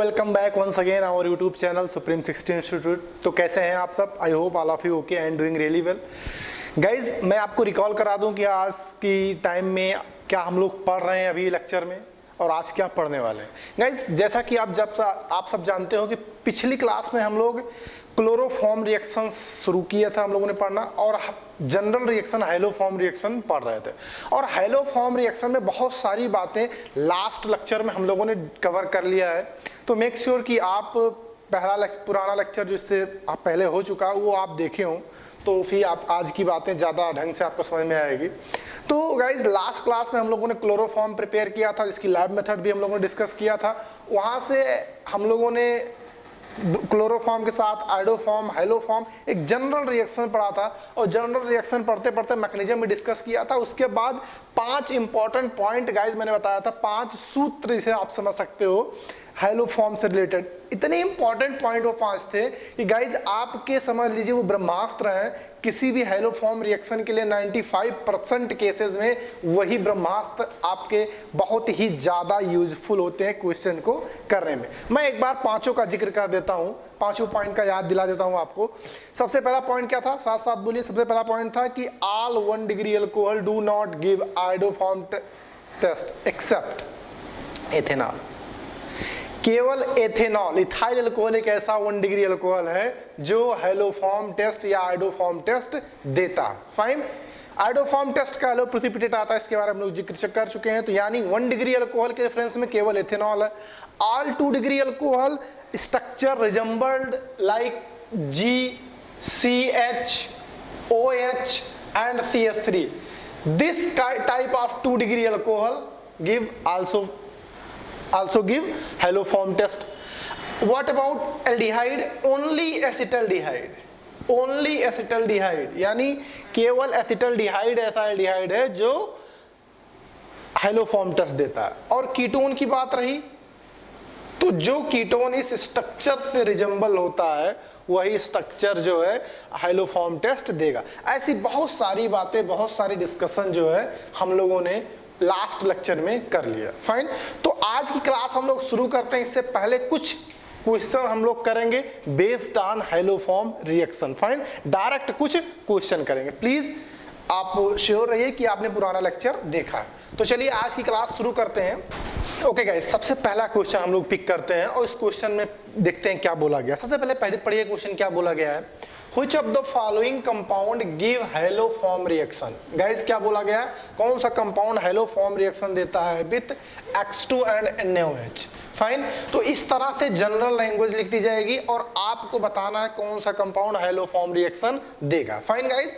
Welcome back once again our YouTube channel supreme 16 institute. तो कैसे हैं आप सब? I hope all of you okay and doing really well. Guys, मैं आपको रिकॉल करा दूं कि आज की टाइम में क्या हम लोग पढ़ रहे हैं अभी लेक्चर में और आज क्या पढ़ने वाले हैं। गाइज, जैसा कि आप सब जानते हो कि पिछली क्लास में हम लोग क्लोरोफॉर्म रिएक्शन शुरू किया था हम लोगों ने पढ़ना, और जनरल रिएक्शन हैलोफॉर्म रिएक्शन पढ़ रहे थे। और हैलोफॉर्म रिएक्शन में बहुत सारी बातें लास्ट लेक्चर में हम लोगों ने कवर कर लिया है। तो मेक श्योर कि आप पुराना लेक्चर जिससे आप पहले हो चुका वो आप देखे हो, तो फिर आप आज की बातें ज़्यादा ढंग से आपको समझ में आएगी। तो गाइज, लास्ट क्लास में हम लोगों ने क्लोरोफॉर्म प्रिपेयर किया था, जिसकी लैब मेथड भी हम लोगों ने डिस्कस किया था। वहाँ से हम लोगों ने क्लोरोफॉर्म के साथ आइडोफॉर्म, हैलोफॉर्म, एक जनरल रिएक्शन पढ़ा था, और जनरल रिएक्शन पढ़ते पढ़ते मैकेनिज्म भी डिस्कस किया था। उसके बाद 5 इंपॉर्टेंट पॉइंट गाइज मैंने बताया था, 5 सूत्र इसे आप समझ सकते हो हैलोफॉर्म से रिलेटेड। इतने इंपॉर्टेंट पॉइंट वो 5 थे कि गाइज आपके समझ लीजिए वो ब्रह्मास्त्र है। किसी भी हैलोफॉर्म रिएक्शन के लिए 95% केसेस में वही ब्रह्मास्त्र आपके बहुत ही ज्यादा यूजफुल होते हैं क्वेश्चन को करने में। मैं एक बार 5 का जिक्र कर देता हूं, 5 पॉइंट का याद दिला देता हूं आपको। सबसे पहला पॉइंट क्या था? साथ साथ बोलिए। सबसे पहला पॉइंट था कि all 1 degree alcohol do not give iodoform test except ethanol. केवल एथेनॉल, इथाइल अल्कोहल एक ऐसा 1 डिग्री अल्कोहल है जो हैलोफॉर्म टेस्ट या आइडोफॉर्म टेस्ट देता है। फाइन। आइडोफॉर्म टेस्ट का एलो प्रेसिपिटेट आता है, इसके बारे में हम लोग जिक्र कर चुके हैं। तो यानी 1 डिग्री अल्कोहल के रेफरेंस में केवल एथेनॉल है। All 2 degree alcohol structure resembled like GCH, OH and CS3. This type of 2 degree alcohol give also give haloform test. What about aldehyde? Only acetaldehyde. Only acetaldehyde, यानी केवल acetaldehyde ऐसा aldehyde है जो haloform test देता है। और ketone की बात रही तो जो कीटोन इस स्ट्रक्चर से रिजेंबल होता है वही स्ट्रक्चर जो है हैलोफॉर्म टेस्ट देगा। ऐसी बहुत सारी बातें, बहुत सारी डिस्कशन जो है हम लोगों ने लास्ट लेक्चर में कर लिया। फाइन। तो आज की क्लास हम लोग शुरू करते हैं। इससे पहले कुछ क्वेश्चन हम लोग करेंगे based on haloform reaction. Fine. Direct कुछ क्वेश्चन करेंगे। प्लीज आप श्योर रहिए कि आपने पुराना लेक्चर देखा है। तो चलिए आज की क्लास शुरू करते हैं। ओके गाइस, सबसे पहला क्वेश्चन हम लोग पिक करते हैं और इस क्वेश्चन में देखते हैं क्या बोला गया। सबसे पहले पढ़िए क्वेश्चन क्या बोला गया है। Which of the following compound give haloform reaction? Guys, क्या बोला गया है? कौन सा कंपाउंड हैलोफॉर्म रिएक्शन देता है with X2 and NaOH? Fine. तो इस तरह से जनरल लैंग्वेज लिख दी जाएगी और आपको बताना है कौन सा कंपाउंड हैलोफॉर्म रिएक्शन देगा। Fine guys.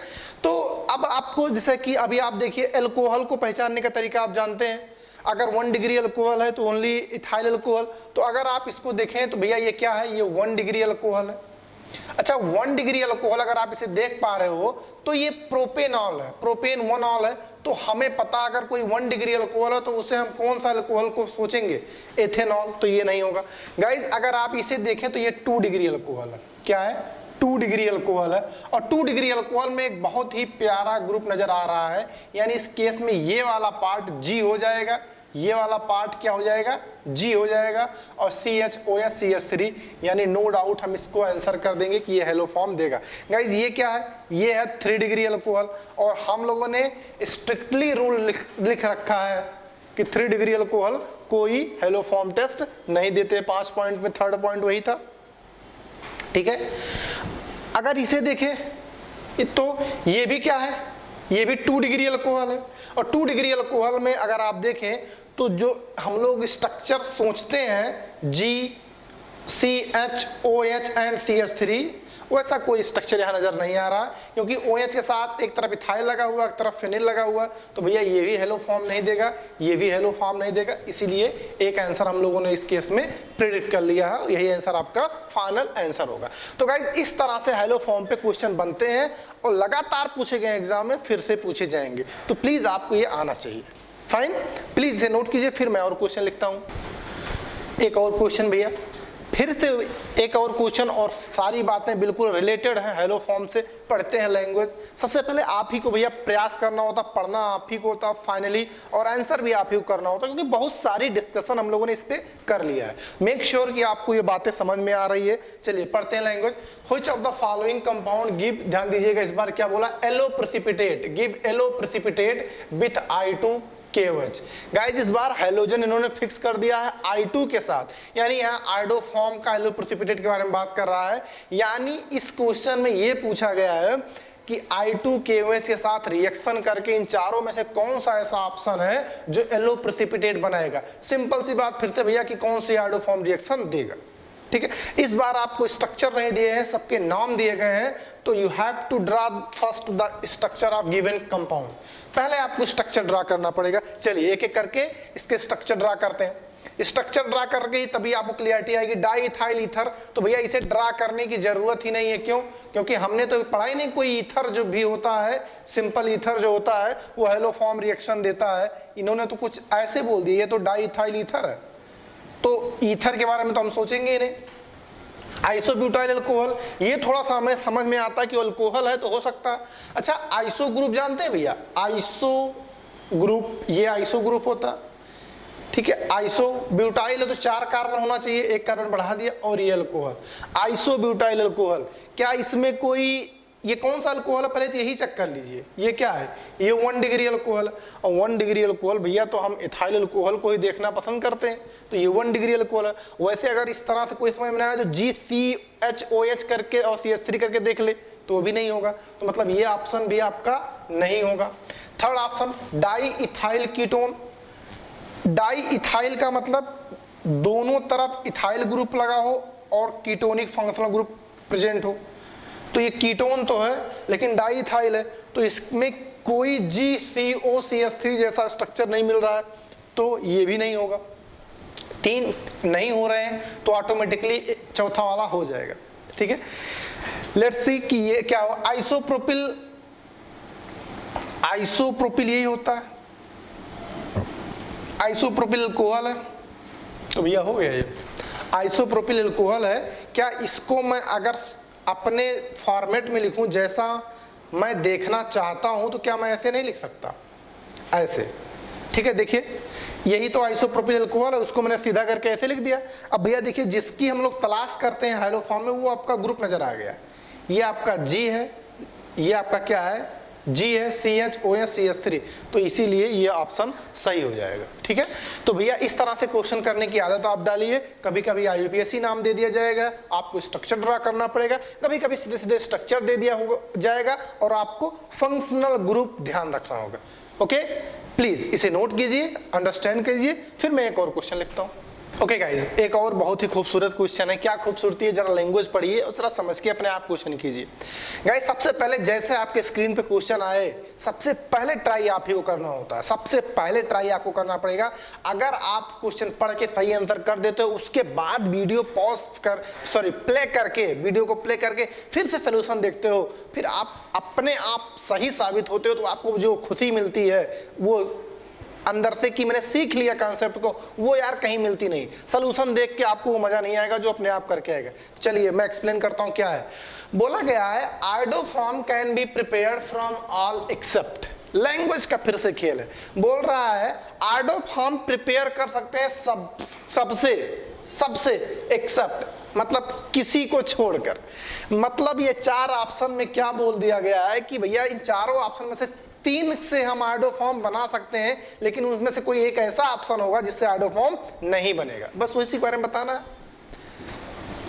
तो अब आपको, जैसे कि अभी आप देखिए, अल्कोहल को पहचानने का तरीका आप जानते हैं। अगर 1 डिग्री अल्कोहल है तो ओनली इथाइल अल्कोहल। तो अगर आप इसको देखें तो भैया ये क्या है? ये 1 डिग्री अल्कोहल है। अच्छा, 1 डिग्री अल्कोहल अगर आप इसे देख पा रहे हो तो ये प्रोपेनॉल है, प्रोपेन 1 है। तो हमें पता, अगर कोई 1 डिग्री अल्कोहल है तो उसे हम कौन सा अल्कोहल को सोचेंगे? एथेनॉल। तो ये नहीं होगा। गाइज, अगर आप इसे देखें तो ये 2 डिग्री अल्कोहल है। क्या है? 2 डिग्री अल्कोहल है। और 2 डिग्री अल्कोहल में एक बहुत ही प्यारा ग्रुप नजर आ रहा है, यानी इस केस में ये वाला पार्ट G हो जाएगा, ये वाला पार्ट क्या हो जाएगा? G हो जाएगा, और CHOS CH3, यानी नो डाउट हम इसको आंसर कर देंगे कि ये हैलोफॉर्म देगा। गाइज, ये क्या है? ये है 3 डिग्री अल्कोहल। और हम लोगों ने स्ट्रिक्टली रूल लिख रखा है कि 3 डिग्री अल्कोहल कोई हैलोफॉर्म टेस्ट नहीं देते। 5 पॉइंट में 3rd पॉइंट वही था। ठीक है। अगर इसे देखें तो ये भी क्या है? ये भी 2 डिग्री अल्कोहल है। और 2 डिग्री अल्कोहल में अगर आप देखें तो जो हम लोग स्ट्रक्चर सोचते हैं GCH, OH एंड CH3, वैसा कोई स्ट्रक्चर यहाँ नजर नहीं आ रहा, क्योंकि OH के साथ एक तरफ इथाइल लगा हुआ, एक तरफ फिनिल लगा हुआ। तो भैया ये भी हैलोफॉर्म नहीं देगा, ये भी हैलोफॉर्म नहीं देगा। इसीलिए एक आंसर हम लोगों ने इस केस में प्रेडिक्ट कर लिया है। यही आंसर आपका फाइनल आंसर होगा। तो गाइस, इस तरह से हैलोफॉर्म पे क्वेश्चन बनते हैं और लगातार पूछे गए एग्जाम में, फिर से पूछे जाएंगे। तो प्लीज आपको ये आना चाहिए। फाइन। प्लीज इसे नोट कीजिए, फिर मैं और क्वेश्चन लिखता हूं। एक और क्वेश्चन भैया, फिर से एक और क्वेश्चन, और सारी बातें बिल्कुल रिलेटेड हैं हेलो फॉर्म से, पढ़ते हैं लैंग्वेज। सबसे पहले आप ही को भैया प्रयास करना होता, पढ़ना आप ही को होता फाइनली, और आंसर भी आप ही को करना होता, क्योंकि बहुत सारी डिस्कशन हम लोगों ने इस पे कर लिया है। मेक श्योर कि आपको ये बातें समझ में आ रही है। चलिए पढ़ते हैं language. Which of the following compound give, ध्यान दीजिएगा इस बार क्या बोला, yellow precipitate, give yellow precipitate with I2KOH। Guys इस बार हाइड्रोजन इन्होंने फिक्स कर दिया है I2 के साथ, यानी यहाँ आयोडोफॉर्म का येलो प्रेसिपिटेट के बारे में बात कर रहा है। यानी इस क्वेश्चन में ये पूछा गया है कि I2KOH के साथ रिएक्शन करके इन चारों में से कौन सा ऐसा ऑप्शन है जो येलो प्रेसिपिटेट बनाएगा। सिंपल सी बात फिर से भैया कि कौन सी आयोडोफॉर्म रिएक्शन देगा। ठीक है, इस बार आपको स्ट्रक्चर नहीं दिए हैं, सबके नाम दिए गए हैं, तो you have to draw first the structure of given compound. पहले आपको स्ट्रक्चर ड्रा करना पड़ेगा। चलिए एक एक करके इसके स्ट्रक्चर ड्रा करते हैं। स्ट्रक्चर ड्रा करके ही तभी आपको क्लियरिटी आएगी। डाई इथाइल ईथर, तो भैया इसे ड्रा करने की जरूरत ही नहीं है। क्यों? क्योंकि हमने तो पढ़ा ही नहीं कोई ईथर जो भी होता है, सिंपल ईथर जो होता है वो हेलो फॉर्म रिएक्शन देता है। इन्होंने तो कुछ ऐसे बोल दिया, ये तो डाई इथाइल ईथर है, तो ईथर के बारे में तो हम सोचेंगे ही नहीं। आइसोब्यूटाइल अल्कोहल, ये थोड़ा सा हमें समझ में आता है कि अल्कोहल है तो हो सकता है। अच्छा आइसो ग्रुप जानते हैं भैया, आइसो ग्रुप, ये आइसो ग्रुप होता, ठीक है। आइसो ब्यूटाइल है तो 4 कार्बन होना चाहिए, 1 कार्बन बढ़ा दिया, और ये अल्कोहल आइसो ब्यूटाइल अल्कोहल। क्या इसमें कोई, ये कौन सा अल्कोहल है पहले तो यही चेक कर लीजिए, ये क्या है, ये 1 डिग्री अल्कोहल। और 1 डिग्री अल्कोहल भैया तो हम इथाइल अल्कोहल को ही देखना पसंद करते हैं, तो ये 1 डिग्री अल्कोहल है। वैसे अगर इस तरह से कोई समझ में आया तो GCHOH करके और CH3 करके देख ले तो वो भी नहीं होगा, तो मतलब ये ऑप्शन भी आपका नहीं होगा। Third option di ethyl ketone. Di ethyl का मतलब दोनों तरफ इथाइल ग्रुप लगा हो और कीटोनिक फंक्शनल ग्रुप प्रेजेंट हो, तो ये कीटोन तो है लेकिन डाई इथाइल है, तो इसमें कोई GCOCH3 जैसा स्ट्रक्चर नहीं मिल रहा है, तो ये भी नहीं होगा। 3 नहीं हो रहे हैं तो ऑटोमेटिकली चौथा वाला हो जाएगा। ठीक है, लेट्स सी कि ये क्या हो। आइसोप्रोपिल, आइसोप्रोपिल यही होता है, आइसोप्रोपिल अल्कोहल है, तो भैया हो गया ये आइसोप्रोपिल अल्कोहल है। क्या इसको मैं अगर अपने फॉर्मेट में लिखूं जैसा मैं देखना चाहता हूं तो क्या मैं ऐसे नहीं लिख सकता, ऐसे? ठीक है, देखिए यही तो आइसोप्रोपिल अल्कोहल है, उसको मैंने सीधा करके ऐसे लिख दिया। अब भैया देखिए जिसकी हम लोग तलाश करते हैं हेलो फॉर्म में, वो आपका ग्रुप नजर आ गया। ये आपका G है, ये आपका क्या है, G है, CHOH CH3, तो इसीलिए ये ऑप्शन सही हो जाएगा। ठीक है, तो भैया इस तरह से क्वेश्चन करने की आदत आप डालिए। कभी कभी IUPAC नाम दे दिया जाएगा, आपको स्ट्रक्चर ड्रा करना पड़ेगा, कभी कभी सीधे सीधे स्ट्रक्चर दे दिया जाएगा और आपको फंक्शनल ग्रुप ध्यान रखना होगा। ओके, प्लीज इसे नोट कीजिए, अंडरस्टैंड कीजिए, फिर मैं एक और क्वेश्चन लिखता हूँ। ओके गाइज, एक और बहुत ही खूबसूरत क्वेश्चन है। क्या खूबसूरती है, जरा लैंग्वेज पढ़िए और जरा समझ के अपने आप क्वेश्चन कीजिए। गाइज सबसे पहले जैसे आपके स्क्रीन पे क्वेश्चन आए, सबसे पहले ट्राई आप ही को करना होता है, सबसे पहले ट्राई आपको करना पड़ेगा। अगर आप क्वेश्चन पढ़ के सही आंसर कर देते हो, उसके बाद वीडियो पॉज कर, सॉरी प्ले करके, वीडियो को प्ले करके फिर से सोल्यूशन देखते हो, फिर आप अपने आप सही साबित होते हो, तो आपको जो खुशी मिलती है वो अंदर से कि मैंने सीख लिया कॉन्सेप्ट को, वो यार कहीं मिलती नहीं। सॉल्यूशन देख के आपको वो मजा नहीं आएगा जो अपने आप करके आएगा। चलिए मैं एक्सप्लेन करता हूं क्या है। बोला गया है iodoform can be prepared from all accept, language का फिर से खेल है। बोल रहा है आयोडोफॉर्म प्रिपेयर कर सकते हैं सबसे एक्सेप्ट, मतलब किसी को छोड़कर। मतलब ये 4 ऑप्शन में क्या बोल दिया गया है कि भैया इन चारों ऑप्शन में से 3 से हम आयोडोफॉर्म बना सकते हैं, लेकिन उनमें से कोई एक ऐसा ऑप्शन होगा जिससे आयोडोफॉर्म नहीं बनेगा। बस उसी के बारे में बताना है,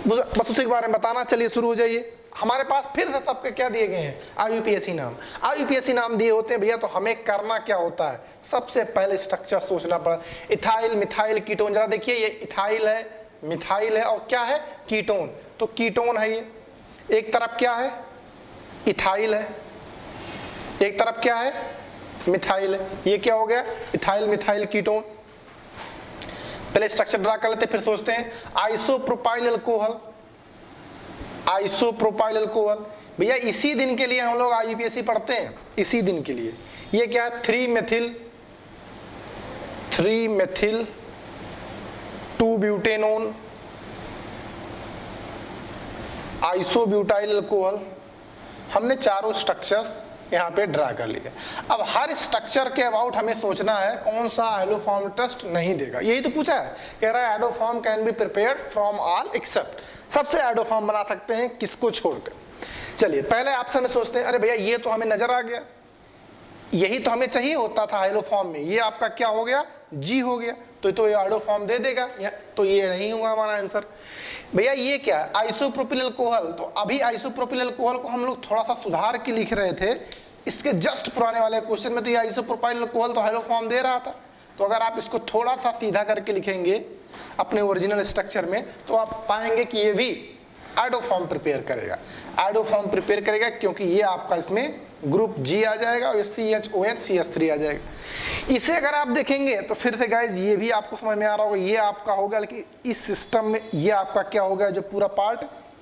बस उसी के बारे में बताना। चलिए शुरू हो जाइए। हमारे पास फिर से सबके क्या दिए गए हैं, IUPAC नाम। IUPAC नाम दिए होते हैं भैया, तो हमें करना क्या होता है, सबसे पहले स्ट्रक्चर सोचना पड़ा। इथाइल मिथाइल कीटोन, जरा देखिए ये इथाइल है, मिथाइल है, और क्या है कीटोन, तो कीटोन है ये। एक तरफ क्या है, इथाइल है, एक तरफ क्या है, मिथाइल है। ये क्या हो गया, इथाइल मिथाइल कीटोन। पहले स्ट्रक्चर ड्रा कर लेते फिर सोचते हैं। आइसोप्रोपाइल अल्कोहल, आइसोप्रोपाइल अल्कोहल भैया इसी दिन के लिए हम लोग IUPAC पढ़ते हैं, इसी दिन के लिए। ये क्या है, 3 मेथिल 2 ब्यूटेनोन आइसोब्यूटाइल अल्कोहल, हमने चारों स्ट्रक्चर्स यहाँ पे ड्रा कर लिए। अब हर स्ट्रक्चर के अबाउट हमें सोचना है कौन सा हाइलोफॉर्म टेस्ट नहीं देगा। यही तो पूछा है, कह रहा है haloform can be prepared from all except, सबसे हाइलोफॉर्म बना सकते हैं किसको छोड़कर। चलिए पहले ऑप्शन में सोचते हैं, अरे भैया ये तो हमें नजर आ गया, यही तो हमें चाहिए होता था हाइलोफॉर्म में, ये आपका क्या हो गया, जी हो गया, तो ये हाइलोफॉर्म दे देगा, तो ये नहीं होगा हमारा आंसर। भैया ये क्या है, आइसोप्रोपिल अल्कोहल, तो अभी आइसोप्रोपिल अल्कोहल को हम लोग थोड़ा सा सुधार के लिख रहे थे, इसके जस्ट पुराने वाले क्वेश्चन में तो ये आइसोप्रोपाइल अल्कोहल तो हाइलोफॉर्म दे रहा था। तो अगर आप इसको थोड़ा सा सीधा करके लिखेंगे अपने ओरिजिनल स्ट्रक्चर में, तो आप पाएंगे कि ये भी आइडोफॉर्म प्रिपेयर करेगा, आइडोफॉर्म प्रिपेयर करेगा, क्योंकि ये आपका इसमें ग्रुप जी आ जाएगा और CHOH CH3 आ जाएगा। इसे अगर आप देखेंगे तो फिर से गाइज ये भी आपको समझ में आ रहा होगा, ये आपका होगा, लेकिन इस सिस्टम में ये आपका क्या हो गया, जो पूरा पार्ट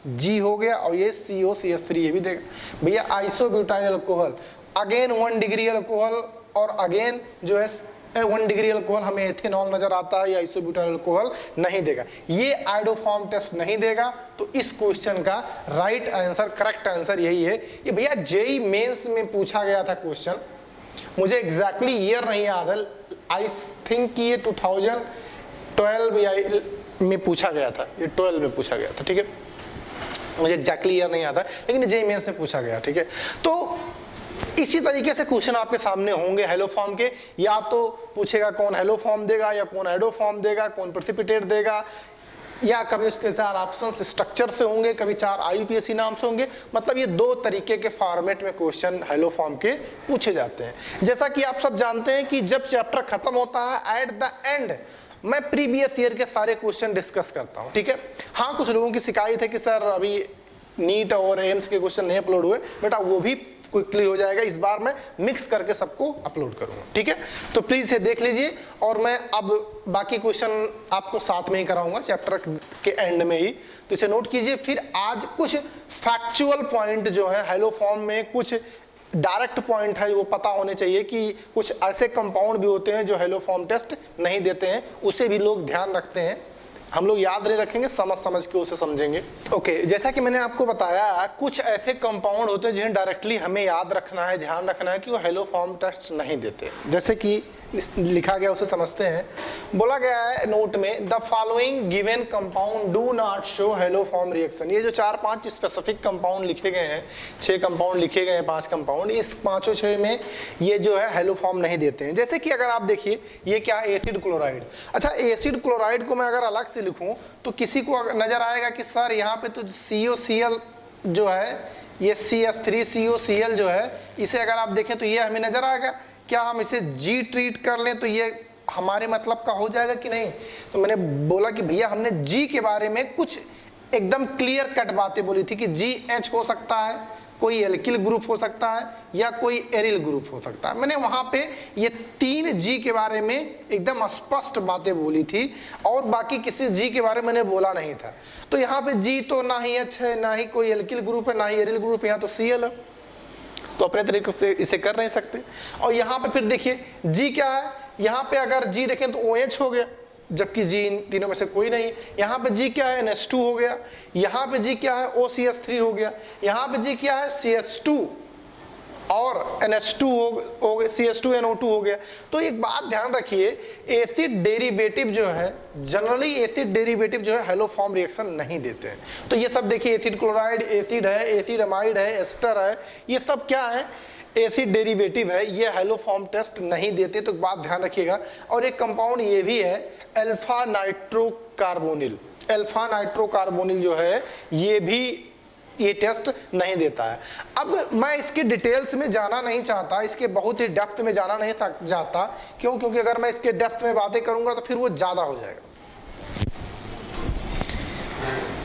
जी हो गया, और ये CO CH3 ये भी देगा। भैया isobutyl alcohol, again 1 degree alcohol, और अगेन जो है 1 डिग्री अल्कोहल हमें एथेनॉल नजर आता है, या आइसोब्यूटाइल अल्कोहल नहीं देगा, ये आइडोफॉर्म टेस्ट नहीं देगा। तो इस क्वेश्चन का राइट आंसर, करेक्ट आंसर यही है। ये भैया जेई मेंस में पूछा गया था क्वेश्चन, मुझे एग्जैक्टली ईयर नहीं याद है, आई थिंक कि ये 2012 में पूछा गया था, ये 12 में पूछा गया था, ठीक है, मुझे एग्जैक्टली ईयर नहीं आता, लेकिन जेई मेंस में पूछा गया, ठीक है। तो इसी तरीके से क्वेश्चन आपके सामने होंगे हेलोफॉर्म के, या तो पूछेगा कौन हेलोफॉर्म देगा, या कौन हाइड्रोफॉर्म देगा, कौन प्रेसिपिटेट देगा, या कभी उसके 4 ऑप्शन स्ट्रक्चर से होंगे, कभी 4 IUPAC नाम से होंगे। मतलब ये 2 तरीके के फॉर्मेट में क्वेश्चन हेलोफॉर्म के पूछे जाते हैं। जैसा कि आप सब जानते हैं कि जब चैप्टर खत्म होता है, एट द एंड मैं प्रीवियस ईयर के सारे क्वेश्चन डिस्कस करता हूँ, ठीक है। हाँ, कुछ लोगों की शिकायत है कि सर अभी नीट और एम्स के क्वेश्चन नहीं अपलोड हुए, बेटा वो भी क्विकली हो जाएगा, इस बार मैं मिक्स करके सबको अपलोड करूंगा, ठीक है। तो प्लीज इसे देख लीजिए, और मैं अब बाकी क्वेश्चन आपको साथ में ही कराऊंगा चैप्टर के एंड में ही, तो इसे नोट कीजिए। फिर आज कुछ फैक्चुअल पॉइंट जो है हेलोफॉर्म में, कुछ डायरेक्ट पॉइंट है वो पता होने चाहिए कि कुछ ऐसे कंपाउंड भी होते हैं जो हेलोफॉर्म टेस्ट नहीं देते हैं, उसे भी लोग ध्यान रखते हैं। हम लोग याद नहीं रखेंगे, समझ के उसे समझेंगे। ओके, जैसा कि मैंने आपको बताया, कुछ ऐसे कंपाउंड होते हैं जिन्हें डायरेक्टली हमें याद रखना है, ध्यान रखना है कि वो हेलोफॉर्म टेस्ट नहीं देते। जैसे कि लिखा गया उसे समझते हैं। बोला गया है नोट में, the following given compound do not show haloform reaction. ये जो 4-5 स्पेसिफिक कंपाउंड लिखे गए हैं, 6 कंपाउंड लिखे गए हैं, 5 कंपाउंड, इस 5-6 में ये जो है हेलोफॉर्म नहीं देते हैं। जैसे कि अगर आप देखिए, ये क्या है, एसिड क्लोराइड। अच्छा, एसिड क्लोराइड को मैं अगर अलग से लिखूं तो किसी को नजर आएगा कि सर यहाँ पे तो COCl जो है, ये CH3COCl जो है, इसे अगर आप देखें तो ये हमें नजर आएगा। क्या हम इसे जी ट्रीट कर लें तो ये हमारे मतलब का हो जाएगा कि नहीं? तो मैंने बोला कि भैया हमने जी के बारे में कुछ एकदम क्लियर कट बातें बोली थी कि GH हो सकता है, कोई एल्किल ग्रुप हो सकता है, या कोई एरिल ग्रुप हो सकता है। मैंने वहां पे ये 3 जी के बारे में एकदम स्पष्ट बातें बोली थी, और बाकी किसी जी के बारे में मैंने बोला नहीं था। तो यहाँ पे जी तो ना ही H है, ना ही कोई एल्किल ग्रुप है, ना ही एरिल ग्रुप है, यहाँ तो Cl है, तो अपने तरीके से इसे कर नहीं सकते। और यहाँ पे फिर देखिए जी क्या है, यहाँ पे अगर जी देखें तो OH हो गया, जबकि जी इन तीनों में से कोई नहीं। यहाँ पे जी क्या है, NH2 हो गया। यहाँ पे जी क्या है, OCH3 हो गया। यहाँ पे जी क्या है, CH2 और NH2 हो गया, CH2NO2 हो गया। तो एक बात ध्यान रखिए, एसिड डेरिवेटिव जो है, जनरली एसिड डेरिवेटिव जो है हेलोफॉर्म रिएक्शन नहीं देते हैं। तो ये सब देखिए, एसिड क्लोराइड एसिड है, एसिड अमाइड है, एस्टर है, ये सब क्या है, एसिड डेरिवेटिव है, ये हेलोफॉर्म टेस्ट नहीं देते। तो बात ध्यान रखिएगा। और एक कंपाउंड ये भी है, अल्फा नाइट्रोकार्बोनिल। अल्फा नाइट्रोकार्बोनिल जो है, ये भी ये टेस्ट नहीं देता है। अब मैं इसके डिटेल्स में जाना नहीं चाहता, इसके बहुत ही डेप्थ में जाना नहीं चाहता। क्यों? क्योंकि अगर मैं इसके डेप्थ में बातें करूंगा तो फिर वो ज्यादा हो जाएगा।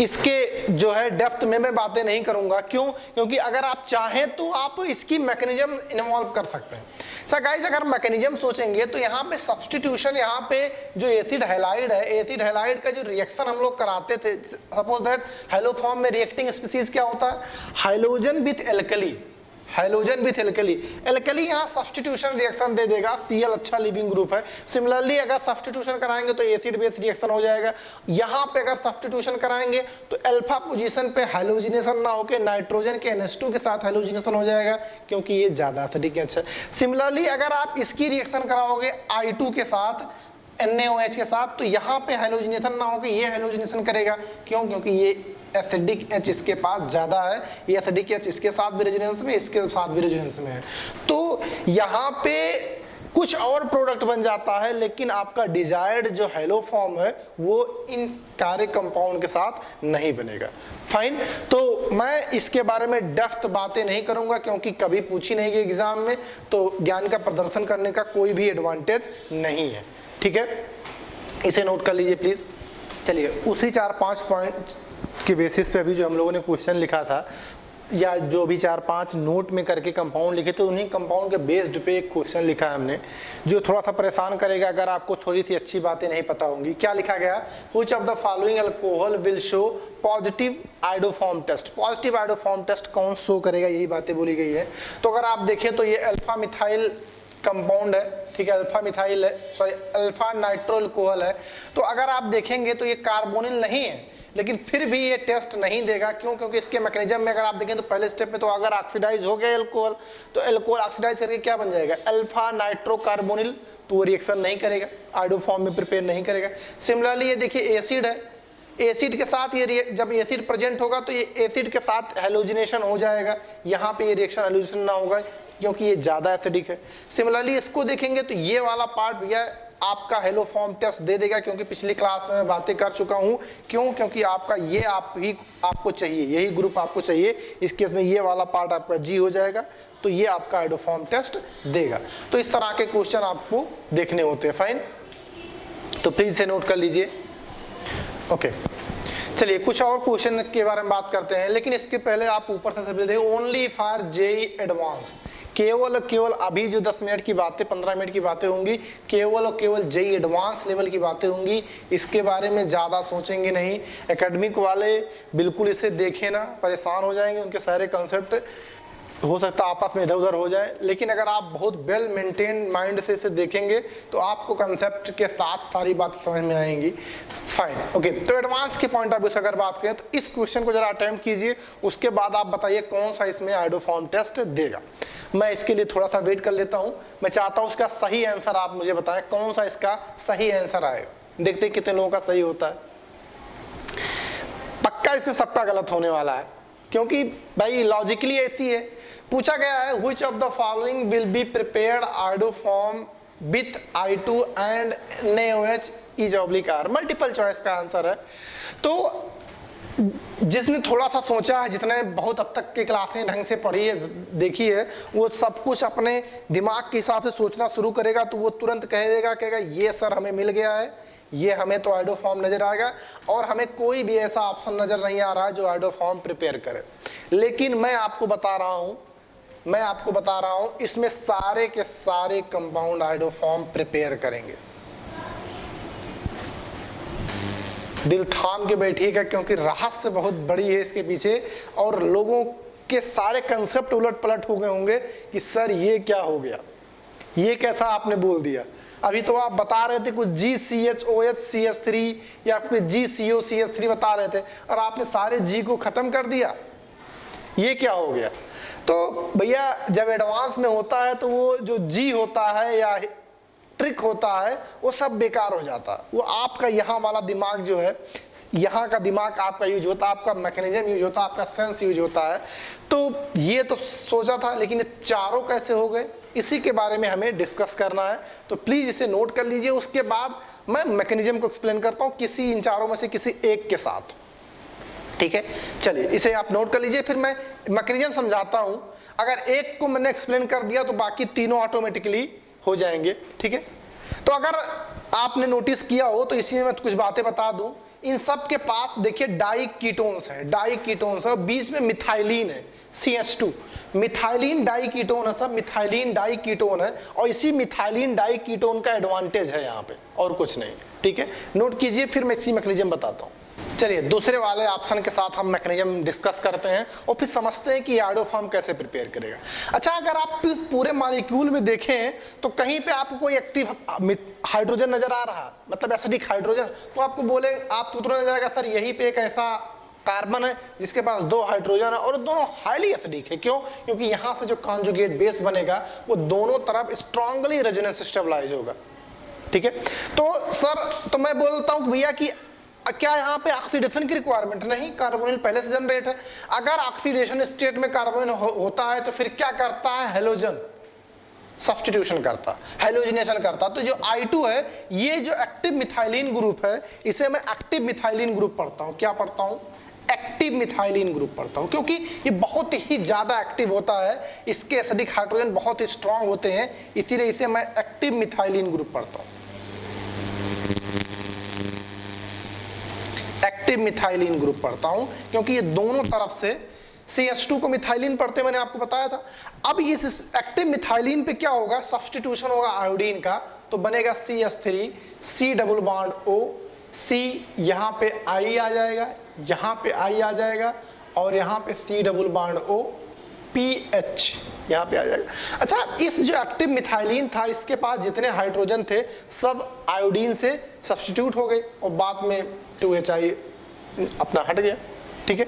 इसके जो है डेप्थ में मैं बातें नहीं करूंगा। क्यों? क्योंकि अगर आप चाहें तो आप इसकी मैकेनिज्म इन्वॉल्व कर सकते हैं। सर गाइस, अगर मैकेनिज्म सोचेंगे तो यहाँ पे सब्स्टिट्यूशन, यहाँ पे जो एसिड हैलाइड है, एसिड हैलाइड का जो रिएक्शन हम लोग कराते थे, सपोज दैट हेलोफॉर्म में रिएक्टिंग स्पीसीज क्या होता है, halogen with alkali, hydrogen with alkali, alkali यहाँ सब्स्टिट्यूशन रिएक्शन दे देगा, Cl अच्छा लिविंग ग्रुप है। सिमिलरली अगर सब्स्टिट्यूशन कराएंगे तो एसिड बेस रिएक्शन हो जाएगा। यहाँ पे अगर सब्स्टिट्यूशन कराएंगे तो अल्फा पोजीशन पे हाइड्रोजनेशन ना होकर नाइट्रोजन के NH2 के साथ हाइड्रोजनेशन हो जाएगा, क्योंकि ये ज्यादा एसिडिक है। सिमिलरली अगर आप इसकी रिएक्शन कराओगे I2 के साथ NaOH के साथ, तो यहाँ पे हाइड्रोजनेशन ना होकर ये हाइड्रोजनेशन करेगा। क्यों? क्योंकि ये एसिडिक H इसके पास ज्यादा है, ये एसिडिक H इसके साथ भी रेजोनेंस में, इसके साथ भी रेजोनेंस में है। तो यहाँ पे कुछ और प्रोडक्ट बन जाता है, लेकिन आपका डिजायर्ड जो हैलो फॉर्म है वो इन सारे कंपाउंड के साथ नहीं बनेगा। फाइन, तो मैं इसके बारे में डेप्थ बातें नहीं करूंगा, क्योंकि कभी पूछी नहीं गई एग्जाम में, तो ज्ञान का प्रदर्शन करने का कोई भी एडवांटेज नहीं है। ठीक है, इसे नोट कर लीजिए प्लीज। चलिए, उसी 4-5 पॉइंट के बेसिस पे अभी जो हम लोगों ने क्वेश्चन लिखा था, या जो भी 4-5 नोट में करके कंपाउंड लिखे थे, उन्हीं कंपाउंड के बेस्ड पे एक क्वेश्चन लिखा है हमने, जो थोड़ा सा परेशान करेगा अगर आपको थोड़ी सी अच्छी बातें नहीं पता होंगी। क्या लिखा गया? Which of the following alcohol will show positive iodoform test. Positive iodoform test कौन शो करेगा, यही बातें बोली गई है। तो अगर आप देखें तो ये अल्फा मिथाइल कंपाउंड है, ठीक है, अल्फा मिथाइल है, सॉरी अल्फा नाइट्रो अल्कोहल है। तो अगर आप देखेंगे तो ये कार्बोनिल नहीं है, लेकिन फिर भी ये टेस्ट नहीं देगा। क्यों? क्योंकि इसके मैकेनिज्म में अगर आप देखें तो पहले स्टेप में तो अगर ऑक्सीडाइज हो गया एल्कोहल, तो एल्कोहल ऑक्सीडाइज करके क्या बन जाएगा? Alpha nitro carbonyl. तो वो रिएक्शन नहीं करेगा, आइडोफॉर्म में प्रिपेयर नहीं करेगा। सिमिलरली ये देखिए एसिड है, एसिड के साथ ये जब एसिड प्रेजेंट होगा तो ये एसिड के साथ हैलोजिनेशन हो जाएगा। यहाँ पे ये रिएक्शन हैलोजिनेशन ना होगा, क्योंकि ये ज्यादा एसिडिक है। सिमिलरली इसको देखेंगे तो ये वाला पार्ट भैया आपका हेलो फॉर्म टेस्ट दे देगा, क्योंकि पिछली क्लास में मैं बातें कर चुका हूं। क्यों? क्योंकि आपका ये आपको चाहिए, यही ग्रुप आपको चाहिए। इस केस में ये वाला पार्ट आपका जी हो जाएगा, तो ये आपका आइडोफॉर्म टेस्ट देगा। तो इस तरह के क्वेश्चन आपको देखने होते हैं। फाइन, तो प्लीज से नोट कर लीजिए। ओके, चलिए कुछ और क्वेश्चन के बारे में बात करते हैं, लेकिन इसके पहले आप ऊपर से देखिए ओनली फॉर जेई एडवांस। केवल अभी जो 10 मिनट की बातें, 15 मिनट की बातें होंगी, केवल और केवल जेई एडवांस लेवल की बातें होंगी। इसके बारे में ज़्यादा सोचेंगे नहीं। एकेडमिक वाले बिल्कुल इसे देखें ना, परेशान हो जाएंगे। उनके सारे कंसेप्ट हो सकता है आपस में इधर उधर हो जाए, लेकिन अगर आप बहुत वेल मेंटेन माइंड से इसे देखेंगे तो आपको कंसेप्ट के साथ सारी बात समझ में आएंगी। Fine, okay. तो एडवांस के पॉइंट ऑफ व्यू से अगर बात करें तो इस क्वेश्चन को जरा अटेम्प्ट कीजिए, उसके बाद आप बताइए कौन सा इसमें आइडोफॉर्म टेस्ट देगा। मैं इसके लिए थोड़ा सा वेट कर लेता हूं। मैं चाहता हूं इसका सही आंसर आप मुझे बताएं, कौन सा इसका सही आंसर आएगा। देखते हैं कितने लोगों का सही होता है। पक्का इसमें सबका गलत होने वाला है, क्योंकि भाई लॉजिकली ऐसी है। पूछा गया है which of the following will be prepared iodoform with I2 and NaOH is oblique R। Multiple choice का आंसर है। तो जिसने थोड़ा सा सोचा है, जितने बहुत अब तक के क्लासें ढंग से पढ़ी है, देखी है, वो सब कुछ अपने दिमाग के हिसाब से सोचना शुरू करेगा, तो वो तुरंत कहेगा ये सर हमें मिल गया है, ये हमें तो आइडोफॉर्म नजर आएगा, और हमें कोई भी ऐसा ऑप्शन नजर नहीं आ रहा है जो आइडोफॉर्म प्रिपेयर करे। लेकिन मैं आपको बता रहा हूं इसमें सारे के सारे कंपाउंड आइडोफॉर्म प्रिपेयर करेंगे। दिल थाम के बैठिएगा, क्योंकि रहस्य बहुत बड़ी है इसके पीछे, और लोगों के सारे कंसेप्ट उलट पलट हो गए होंगे कि सर ये क्या हो गया, ये कैसा आपने बोल दिया। अभी तो आप बता रहे थे कुछ GCHOHCH3 या फिर GCOCH3 बता रहे थे, और आपने सारे जी को खत्म कर दिया। ये क्या हो गया? तो भैया जब एडवांस में होता है तो वो जो जी होता है या ट्रिक होता है वो सब बेकार हो जाता है। वो आपका यहाँ वाला दिमाग जो है, यहाँ का दिमाग आपका यूज होता है, आपका मैकेनिज्म यूज होता है, आपका सेंस यूज होता है। तो ये तो सोचा था, लेकिन ये चारों कैसे हो गए, इसी के बारे में हमें डिस्कस करना है। तो प्लीज इसे नोट कर लीजिए। उसके बाद मैं मैकेनिज्म को एक्सप्लेन करता हूँ किसी इन चारों में से किसी एक के साथ। ठीक है, चलिए इसे आप नोट कर लीजिए, फिर मैं मैकेनिज्म समझाता हूं। अगर एक को मैंने एक्सप्लेन कर दिया तो बाकी तीनों ऑटोमेटिकली हो जाएंगे। ठीक है, तो अगर आपने नोटिस किया हो तो इसी में मैं कुछ बातें बता दूं। इन सब के पास देखिए डाई कीटोन्स है, बीच में मिथाइलिन है, CH2। मिथाइलिन डाई कीटोन है, सब मिथाइलिन डाई कीटोन है, और इसी मिथाइलिन डाई कीटोन का एडवांटेज है यहाँ पे, और कुछ नहीं। ठीक है, नोट कीजिए, फिर मैं इसी मैकेनिज्म बताता हूँ। चलिए दूसरे वाले ऑप्शन के साथ हम मैकेनिज्म डिस्कस करते हैं और फिर समझते हैं कि आयोडोफॉर्म कैसे प्रिपेयर करेगा। अच्छा, अगर आप पूरे मॉलिक्यूल में देखें तो कहीं पे आपको कोई एक्टिव हाइड्रोजन नजर आ रहा, मतलब एसिडिक हाइड्रोजन, तो आपको बोले आपको तुरंत नजर आएगा सर यहीं पे एक ऐसा कार्बन है जिसके पास 2 हाइड्रोजन है और दोनों हाईली एसिडिक है। क्यों? क्योंकि यहां से जो कॉन्जुगेट बेस बनेगा वो दोनों तरफ स्ट्रांगली रेजोनेंस स्टेबलाइज होगा। ठीक है, तो सर तो मैं बोलता हूं भैया कि क्या यहाँ पे ऑक्सीडेशन की रिक्वायरमेंट नहीं, कार्बोनिल पहले से जनरेट है। अगर ऑक्सीडेशन स्टेट में कार्बोनिल होता है तो फिर क्या करता है, हेलोजन सब्स्टिट्यूशन करता, हेलोजिनेशन करता। तो जो I2 है ये जो एक्टिव मिथाइलिन ग्रुप है इसे मैं एक्टिव मिथाइलिन ग्रुप पढ़ता हूँ। क्या पढ़ता हूँ? एक्टिव मिथाइलिन ग्रुप पढ़ता हूँ, क्योंकि ये बहुत ही ज्यादा एक्टिव होता है, इसके एसिडिक हाइड्रोजन बहुत ही स्ट्रांग होते हैं, इसीलिए इसे मैं एक्टिव मिथाइलिन ग्रुप पढ़ता हूँ, एक्टिव मिथाइलिन ग्रुप पढ़ता हूं, क्योंकि ये दोनों तरफ से CH2 को मिथाइलिन पढ़ते मैंने आपको बताया था। अब इस एक्टिव मिथाइलिन पे क्या होगा, सब्स्टिट्यूशन होगा आयोडीन का, तो बनेगा CH3 C double bond O, C यहां पे I आ जाएगा, यहां पे I आ जाएगा और यहां पे C double bond O PH यहां पे आ जाएगा। अच्छा, इस जो एक्टिव मिथाइलिन था इसके पास जितने हाइड्रोजन थे सब आयोडीन से सब्स्टिट्यूट हो गए और बाद में 2HI अपना हट गया। ठीक है,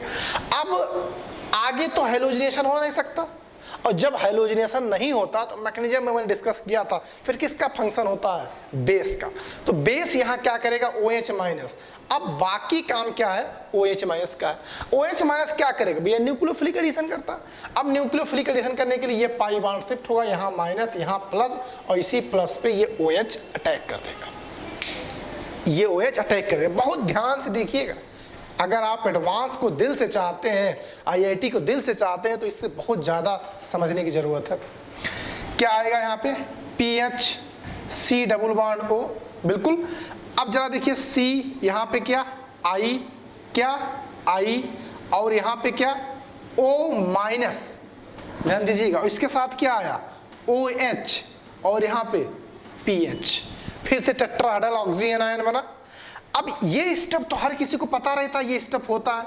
अब आगे तो हेलोजिनेशन हो नहीं सकता, और जब हेलोजिनेशन नहीं होता तो मैकेनिज्म में मैंने डिस्कस किया था, फिर किसका फंक्शन होता है, बेस का। तो बेस यहां क्या करेगा, OH माइनस। अब बाकी काम क्या है, OH माइनस का है। OH माइनस क्या करेगा भैया, न्यूक्लियोफिलिक एडिशन करता। अब न्यूक्लियोफिलिक एडिशन करने के लिए ये पाई बॉन्ड शिफ्ट होगा, यहाँ माइनस यहाँ प्लस, और इसी प्लस पे ये OH अटैक कर देगा, ये OH अटैक कर देगा। बहुत ध्यान से देखिएगा, अगर आप एडवांस को दिल से चाहते हैं, IIT को दिल से चाहते हैं, तो इससे बहुत ज्यादा समझने की जरूरत है। क्या आएगा यहाँ पे, PH C double bond O, बिल्कुल। अब जरा देखिए C यहाँ पे क्या I, क्या I, और यहाँ पे क्या O माइनस, ध्यान दीजिएगा। इसके साथ क्या आया, OH, और यहाँ पे PH, फिर से टेट्राहेड्रल ऑक्सीजन आयन बना। अब ये स्टेप तो हर किसी को पता रहता है, ये स्टेप होता है।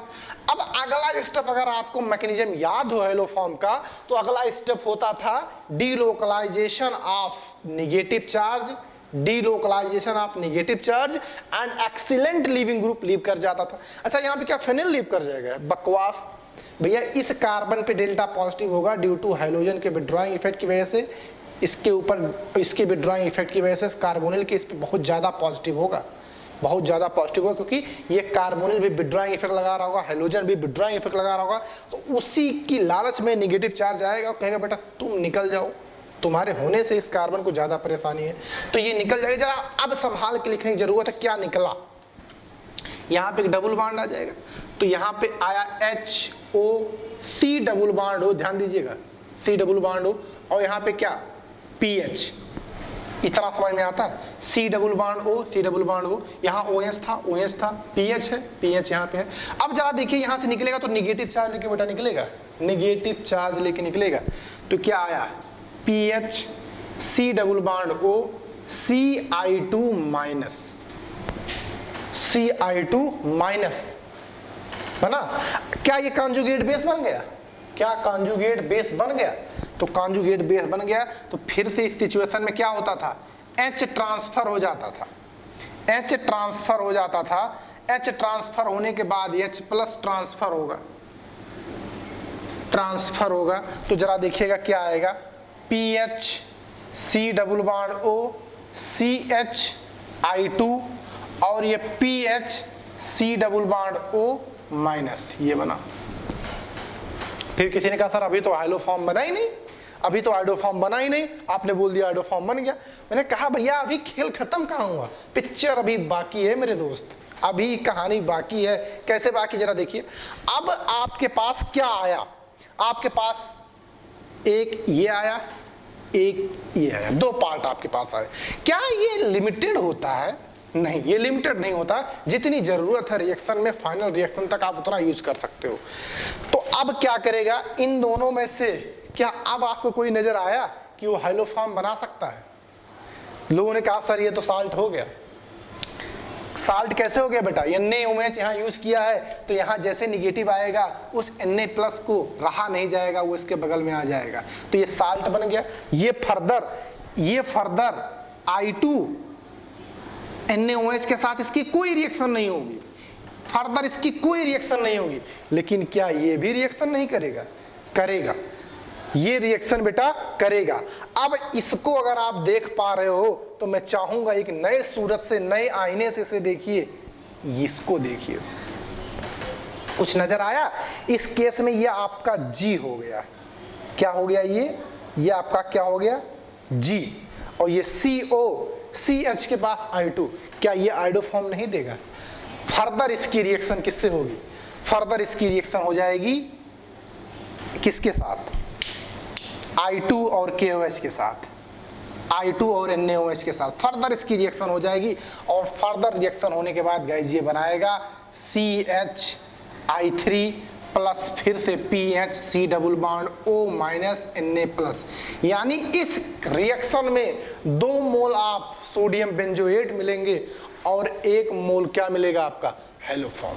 अब अगला स्टेप अगर आपको मैकेनिज्म याद हो हेलोफॉर्म का, तो अगला स्टेप होता था delocalisation of negative charge, delocalisation of negative charge and excellent leaving group leave कर जाता था। अच्छा, यहाँ पे क्या फेनिल लीव कर जाएगा, बकवास भैया। इस कार्बन पे डेल्टा पॉजिटिव होगा ड्यू टू हाइड्रोजन के विड्रॉइंग इफेक्ट की वजह से, इसके ऊपर इसके विड्रॉइंग इफेक्ट की वजह से कार्बोनिल के इस पे बहुत ज्यादा पॉजिटिव होगा, बहुत ज्यादा पॉजिटिव होगा, क्योंकि ये कार्बोनिल भी विड्रॉइंग इफेक्ट लगा रहा होगा, हाइड्रोजन भी विड्रॉइंग इफेक्ट लगा रहा होगा, तो उसी की लालच में नेगेटिव चार्ज आएगा और कहेगा बेटा तुम निकल जाओ, तुम्हारे होने से इस कार्बन को ज्यादा परेशानी है, तो ये निकल जाएगा। जरा अब संभाल के लिखने की जरूरत है, क्या निकला, यहाँ पे एक डबल बॉन्ड आ जाएगा, तो यहाँ पे आया HO C double bond O, ध्यान दीजिएगा C डबल बॉन्ड O, और यहाँ पे क्या PH, इतना समझ में आता है, C double bond O, C double bond O, यहाँ OH था, PH है, PH यहाँ पे है। अब जरा देखिए यहाँ से निकलेगा तो निगेटिव चार्ज लेके बेटा निकलेगा, निगेटिव चार्ज लेके निकलेगा, तो क्या आया PH C double bond O CI2 minus, CI2 minus बना। क्या ये कॉन्जुगेट बेस बन गया, क्या कॉन्जुगेट बेस बन गया, तो कॉन्जुगेट बेस बन गया। तो फिर से इस सिचुएशन में क्या होता था, H ट्रांसफर हो जाता था, H ट्रांसफर हो जाता था, H ट्रांसफर होने के बाद H प्लस ट्रांसफर होगा, ट्रांसफर होगा। तो जरा देखिएगा क्या आएगा, PH C double bond O CHI2, और ये PH C double bond O minus, ये बना। फिर किसी ने कहा सर अभी तो हाइड्रोफॉर्म बना ही नहीं, अभी तो हाइड्रोफॉर्म बना ही नहीं, आपने बोल दिया हाइड्रोफॉर्म बन गया। मैंने कहा भैया अभी खेल खत्म कहाँ हुआ, पिक्चर अभी बाकी है मेरे दोस्त, अभी कहानी बाकी है। कैसे बाकी, जरा देखिए। अब आपके पास क्या आया, आपके पास एक ये आया, एक ये आया, दो पार्ट आपके पास आए। क्या ये लिमिटेड होता है, नहीं ये लिमिटेड नहीं होता, जितनी जरूरत है रिएक्शन में फाइनल रिएक्शन तक आप उतना यूज कर सकते हो। तो अब क्या करेगा, इन दोनों में से क्या अब आपको कोई नजर आया कि वो हाइड्रोफॉर्म बना सकता है? लोगों ने कहा सर ये तो साल्ट हो गया, साल्ट कैसे हो गया बेटा, NaOH यहाँ यूज किया है तो यहाँ जैसे निगेटिव आएगा उस Na प्लस को रहा नहीं जाएगा, वो इसके बगल में आ जाएगा, तो ये साल्ट बन गया। ये फर्दर I2 NaOH के साथ इसकी कोई रिएक्शन नहीं होगी, फर्दर इसकी कोई रिएक्शन नहीं होगी, लेकिन क्या ये भी रिएक्शन नहीं करेगा? करेगा, ये रिएक्शन बेटा करेगा। अब इसको अगर आप देख पा रहे हो तो मैं चाहूंगा एक नए सूरत से, नए आईने से इसे देखिए, इसको देखिए, कुछ नजर आया? इस केस में ये आपका G हो गया, क्या हो गया? ये आपका क्या हो गया? G, और ये CH के पास I2, क्या ये आइडो फॉर्म नहीं देगा? फर्दर इसकी रिएक्शन किससे होगी? फर्दर इसकी रिएक्शन हो जाएगी किसके साथ? I2 और KOH के साथ, I2 और NaOH के साथ फर्दर इसकी रिएक्शन हो जाएगी, और फर्दर रिएक्शन होने के बाद गाइस ये बनाएगा CHI3 प्लस फिर से PHC double bond O minus Na plus, यानी इस रिएक्शन में 2 मोल आप सोडियम बेंजोएट मिलेंगे और 1 मोल क्या मिलेगा आपका? हैलोफॉर्म।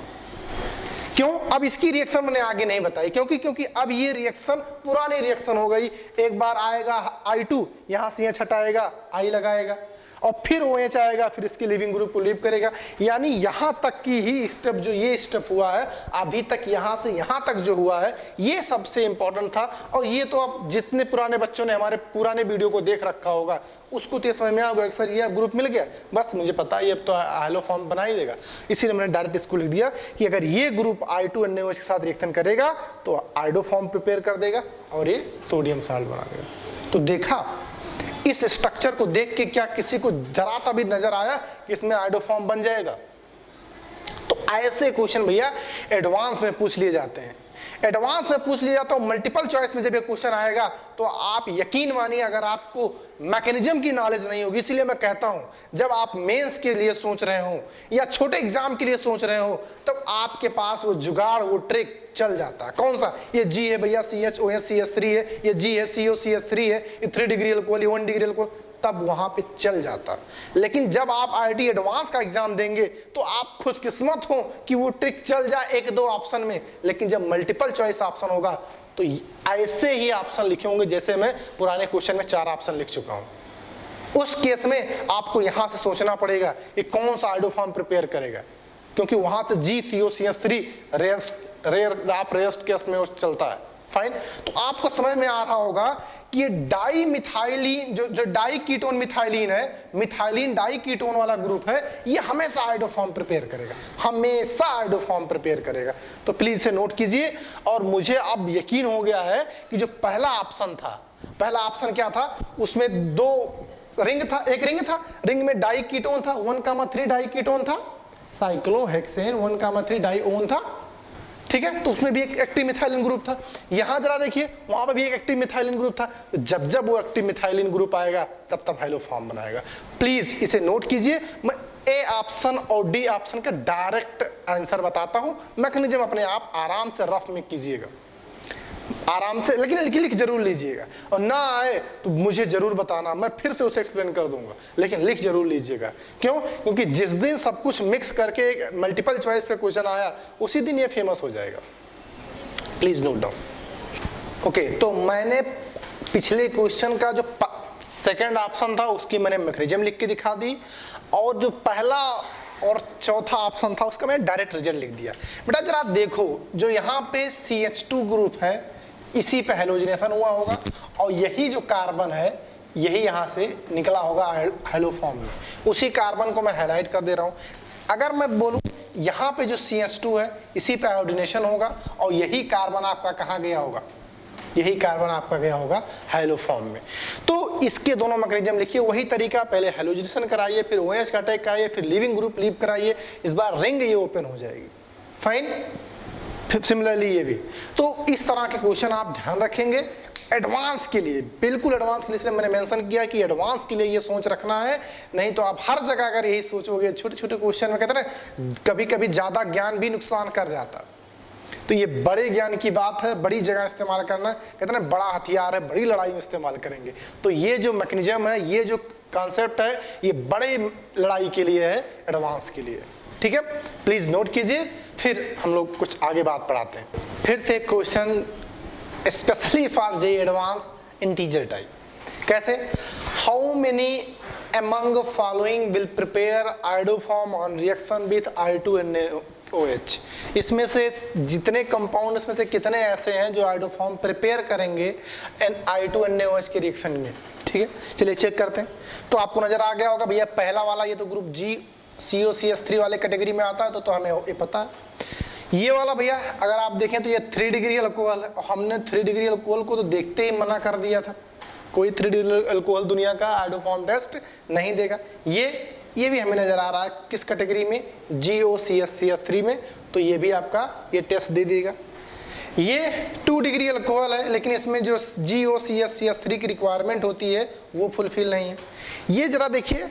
क्यों? अब इसकी रिएक्शन मैंने आगे नहीं बताई, क्योंकि अब ये रिएक्शन पुरानी रिएक्शन हो गई। एक बार आएगा I2, यहां से CH हटाएगा, I लगाएगा, और फिर OH आएगा, फिर इसके लिविंग ग्रुप को लीव करेगा। यानी यहां तक की ही स्टेप, जो ये स्टेप हुआ है अभी तक, यहां से यहां तक जो हुआ है, ये सबसे इंपॉर्टेंट था। और ये तो अब जितने पुराने बच्चों ने हमारे पुराने वीडियो को देख रखा होगा उसको तो समझ में आ गया, सर ये ग्रुप मिल गया, बस मुझे पता है ये अब तो हैलोफॉर्म बना ही देगा। इसीलिए मैंने डायरेक्ट इसको लिख दिया कि अगर ये ग्रुप I2 NaOH के साथ रिएक्शन करेगा तो आइडो फॉर्म प्रिपेयर कर देगा और ये सोडियम साल्ट बना देगा। तो देखा, इस स्ट्रक्चर को देख के क्या किसी को जरा सा भी नजर आया कि इसमें आइडो फॉर्म बन जाएगा? तो ऐसे क्वेश्चन भैया एडवांस में पूछ लिए जाते हैं। एडवांस में पूछ लिया तो मल्टीपल चॉइस में जब ये क्वेश्चन आएगा तो आप यकीन मानिए, अगर आपको मैकेनिज्म की नॉलेज नहीं होगी, इसीलिए मैं कहता हूं जब आप मेंस के लिए सोच रहे हो या छोटे एग्जाम के लिए सोच रहे हो तब आपके पास वो जुगाड़, वो ट्रिक चल जाता है। कौन सा? ये G है भैया, CHOH CH3 है, ये G है CO CH3 है, ये 3 डिग्री अल्कोहल, 1 डिग्री अल्कोहल, तब वहां पे चल जाता। लेकिन जब आप IIT एडवांस का एग्जाम देंगे तो आप खुशकिस्मत हो कि वो ट्रिक चल जाए 1-2 ऑप्शन में, लेकिन जब मल्टीपल चॉइस ऑप्शन होगा तो ऐसे ही ऑप्शन लिखे होंगे जैसे मैं पुराने क्वेश्चन में 4 ऑप्शन लिख चुका हूं। उस केस में आपको यहां से सोचना पड़ेगा कि कौन सा आइडो फॉर्म प्रिपेयर करेगा, क्योंकि वहां से G CO CH3 rarest case में चलता है। फाइन, तो आपको समझ में आ रहा होगा कि ये डाई मिथाइलिन, जो डाई कीटोन मिथाइलिन है, मिथाइलिन डाई कीटोन वाला ग्रुप है, ये हमेशा आइडो फॉर्म प्रिपेयर करेगा, हमेशा आइडो फॉर्म प्रिपेयर करेगा। तो प्लीज इसे नोट कीजिए। और मुझे अब यकीन हो गया है कि जो पहला ऑप्शन था, पहला ऑप्शन क्या था? उसमें 2 रिंग था, एक रिंग था, रिंग में डाई कीटोन था, 1,3 डाई कीटोन था, साइक्लोहेक्सेन 1,3 डाईओन था, ठीक है। तो उसमें भी एक एक्टिव मिथाइलिन ग्रुप था। यहां जरा देखिए, वहां पर भी एक एक्टिव मिथाइलिन ग्रुप था। तो जब वो एक्टिव मिथाइलिन ग्रुप आएगा तब हैलोफॉर्म बनाएगा। प्लीज इसे नोट कीजिए। मैं ए ऑप्शन और डी ऑप्शन का डायरेक्ट आंसर बताता हूं, मैकेनिज्म अपने आप आराम से रफ में कीजिएगा, आराम से, लेकिन लिख जरूर लीजिएगा। और ना आए तो मुझे जरूर बताना, मैं फिर से उसे एक्सप्लेन कर दूंगा, लेकिन लिख जरूर लीजिएगा। क्यों? क्योंकि जिस दिन सब कुछ मिक्स करके एक मल्टीपल चॉइस का क्वेश्चन आया उसी दिन ये फेमस हो जाएगा। Please note down. ओके, तो मैंने पिछले क्वेश्चन का जो सेकंड ऑप्शन था उसकी मैंने मैकेनिज्म लिख के दिखा दी, और जो पहला और चौथा ऑप्शन था उसका मैंने डायरेक्ट रिजल्ट लिख दिया। बेटा जरा देखो, जो यहाँ पे CH2 ग्रुप है इसी पे हैलोजनेशन हुआ होगा, और यही जो कार्बन है यही यहाँ से निकला होगा हैलोफॉर्म में। उसी कार्बन को मैं हाईलाइट कर दे रहा हूँ। अगर मैं बोलूँ यहाँ पे जो CH2 है इसी पे हाइड्रोजनेशन होगा, और यही कार्बन आपका कहाँ गया होगा? यही कार्बन आपका गया होगा हैलोफॉर्म में। तो इसके दोनों मैकेनिज्म लिखिए, वही तरीका, पहले हैलोजनेशन कराइए, फिर OH का अटैक कराइए, फिर लिविंग ग्रुप लीव कराइए। इस बार रिंग ये ओपन हो जाएगी। फाइन, सिमिलरली ये भी। तो इस तरह के क्वेश्चन आप ध्यान रखेंगे एडवांस के लिए, बिल्कुल एडवांस के लिए। इसलिए मैंने मेंशन किया कि एडवांस के लिए ये सोच रखना है, नहीं तो आप हर जगह अगर यही सोचोगे, छोटे छोटे क्वेश्चन में कहते हैं कभी कभी ज्यादा ज्ञान भी नुकसान कर जाता। तो ये बड़े ज्ञान की बात है, बड़ी जगह इस्तेमाल करना, कहते हैं बड़ा हथियार है, बड़ी लड़ाई में इस्तेमाल करेंगे। तो ये जो मैकेनिज्म है, ये जो कॉन्सेप्ट है, ये बड़े लड़ाई के लिए है, एडवांस के लिए। ठीक है, प्लीज नोट कीजिए, फिर हम लोग कुछ आगे बात पढ़ाते हैं। फिर से question specially for J advance integer type. कैसे? How many among following will prepare iodoform on reaction with I2NaOH। इसमें से जितने कंपाउंड इसमें से कितने ऐसे हैं जो आयोडोफॉर्म प्रिपेयर करेंगे I2NaOH के रिएक्शन में। ठीक है, चलिए चेक करते हैं। तो आपको नजर आ गया होगा भैया, पहला वाला ये तो ग्रुप G COCH3 वाले कैटेगरी में आता है, तो हमें ये पता है। ये वाला भैया अगर आप देखें तो ये 3 डिग्री अल्कोहल है, हमने 3 डिग्री अल्कोहल को तो देखते ही मना कर दिया था, कोई 3 डिग्री अल्कोहल दुनिया का आयोडोफॉर्म टेस्ट नहीं देगा। ये भी हमें नजर आ रहा है किस कैटेगरी में, GOCH3 में, तो ये भी आपका ये टेस्ट दे देगा। ये 2 डिग्री अल्कोहल है, लेकिन इसमें जो GOCH3 की रिक्वायरमेंट होती है वो फुलफिल नहीं है। ये जरा देखिए,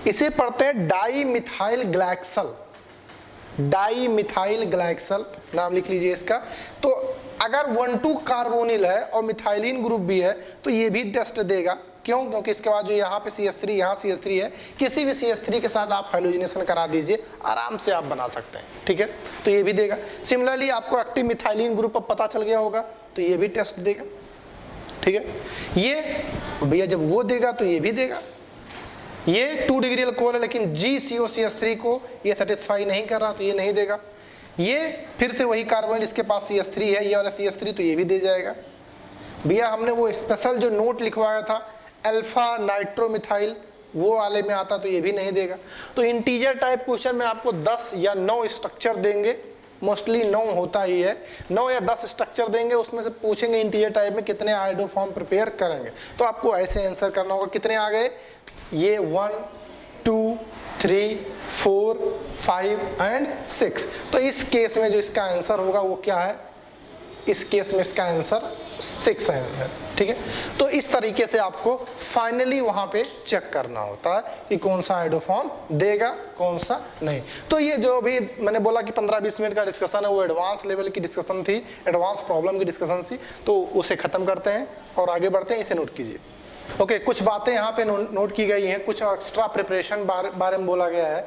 इसे पढ़ते हैं डाई मिथाइल ग्लाइक्सल, डाई मिथाइल ग्लाइक्सल नाम लिख लीजिए इसका। तो अगर 1,2 कार्बोनिल है और मिथाइलिन ग्रुप भी है तो ये भी टेस्ट देगा। क्यों? क्योंकि इसके बाद जो यहाँ पे CH3 यहाँ CH3 है, किसी भी CH3 के साथ आप हाइड्रोजनेशन करा दीजिए, आराम से आप बना सकते हैं। ठीक है, तो ये भी देगा। सिमिलरली आपको एक्टिव मिथाइलिन ग्रुप अब पता चल गया होगा, तो ये भी टेस्ट देगा। ठीक है, ये भैया जब वो देगा तो ये भी देगा। ये 2 डिग्री अल्कोहल है, लेकिन GCOCH3 को ये सेटिस्फाई नहीं कर रहा, तो ये नहीं देगा। ये फिर से वही कार्बन इसके पास CH3 है, ये वाला CH3, तो ये भी दे जाएगा। भैया हमने वो स्पेशल जो नोट लिखवाया था अल्फा नाइट्रोमिथाइल, वो वाले में आता, तो ये भी नहीं देगा। तो इंटीजर टाइप क्वेश्चन में आपको 10 या 9 स्ट्रक्चर देंगे, मोस्टली 9 होता ही है, 9 या 10 स्ट्रक्चर देंगे, उसमें से पूछेंगे इंटीजर टाइप में कितने आयोडोफॉर्म प्रिपेयर करेंगे, तो आपको ऐसे आंसर करना होगा। कितने आ गए? ये 1 2 3 4 5 एंड 6। तो इस केस में जो इसका आंसर होगा वो क्या है? इस केस में इसका आंसर 6 है। ठीक है, तो इस तरीके से आपको फाइनली वहां पे चेक करना होता है कि कौन सा आयोडोफॉर्म देगा, कौन सा नहीं। तो ये जो भी मैंने बोला कि 15-20 मिनट का डिस्कशन है, वो एडवांस लेवल की डिस्कशन थी, एडवांस प्रॉब्लम की डिस्कशन थी, तो उसे खत्म करते हैं और आगे बढ़ते हैं। इसे नोट कीजिए। ओके, कुछ बातें यहाँ पे नोट की गई हैं, कुछ एक्स्ट्रा प्रिपरेशन बारे में बोला गया है।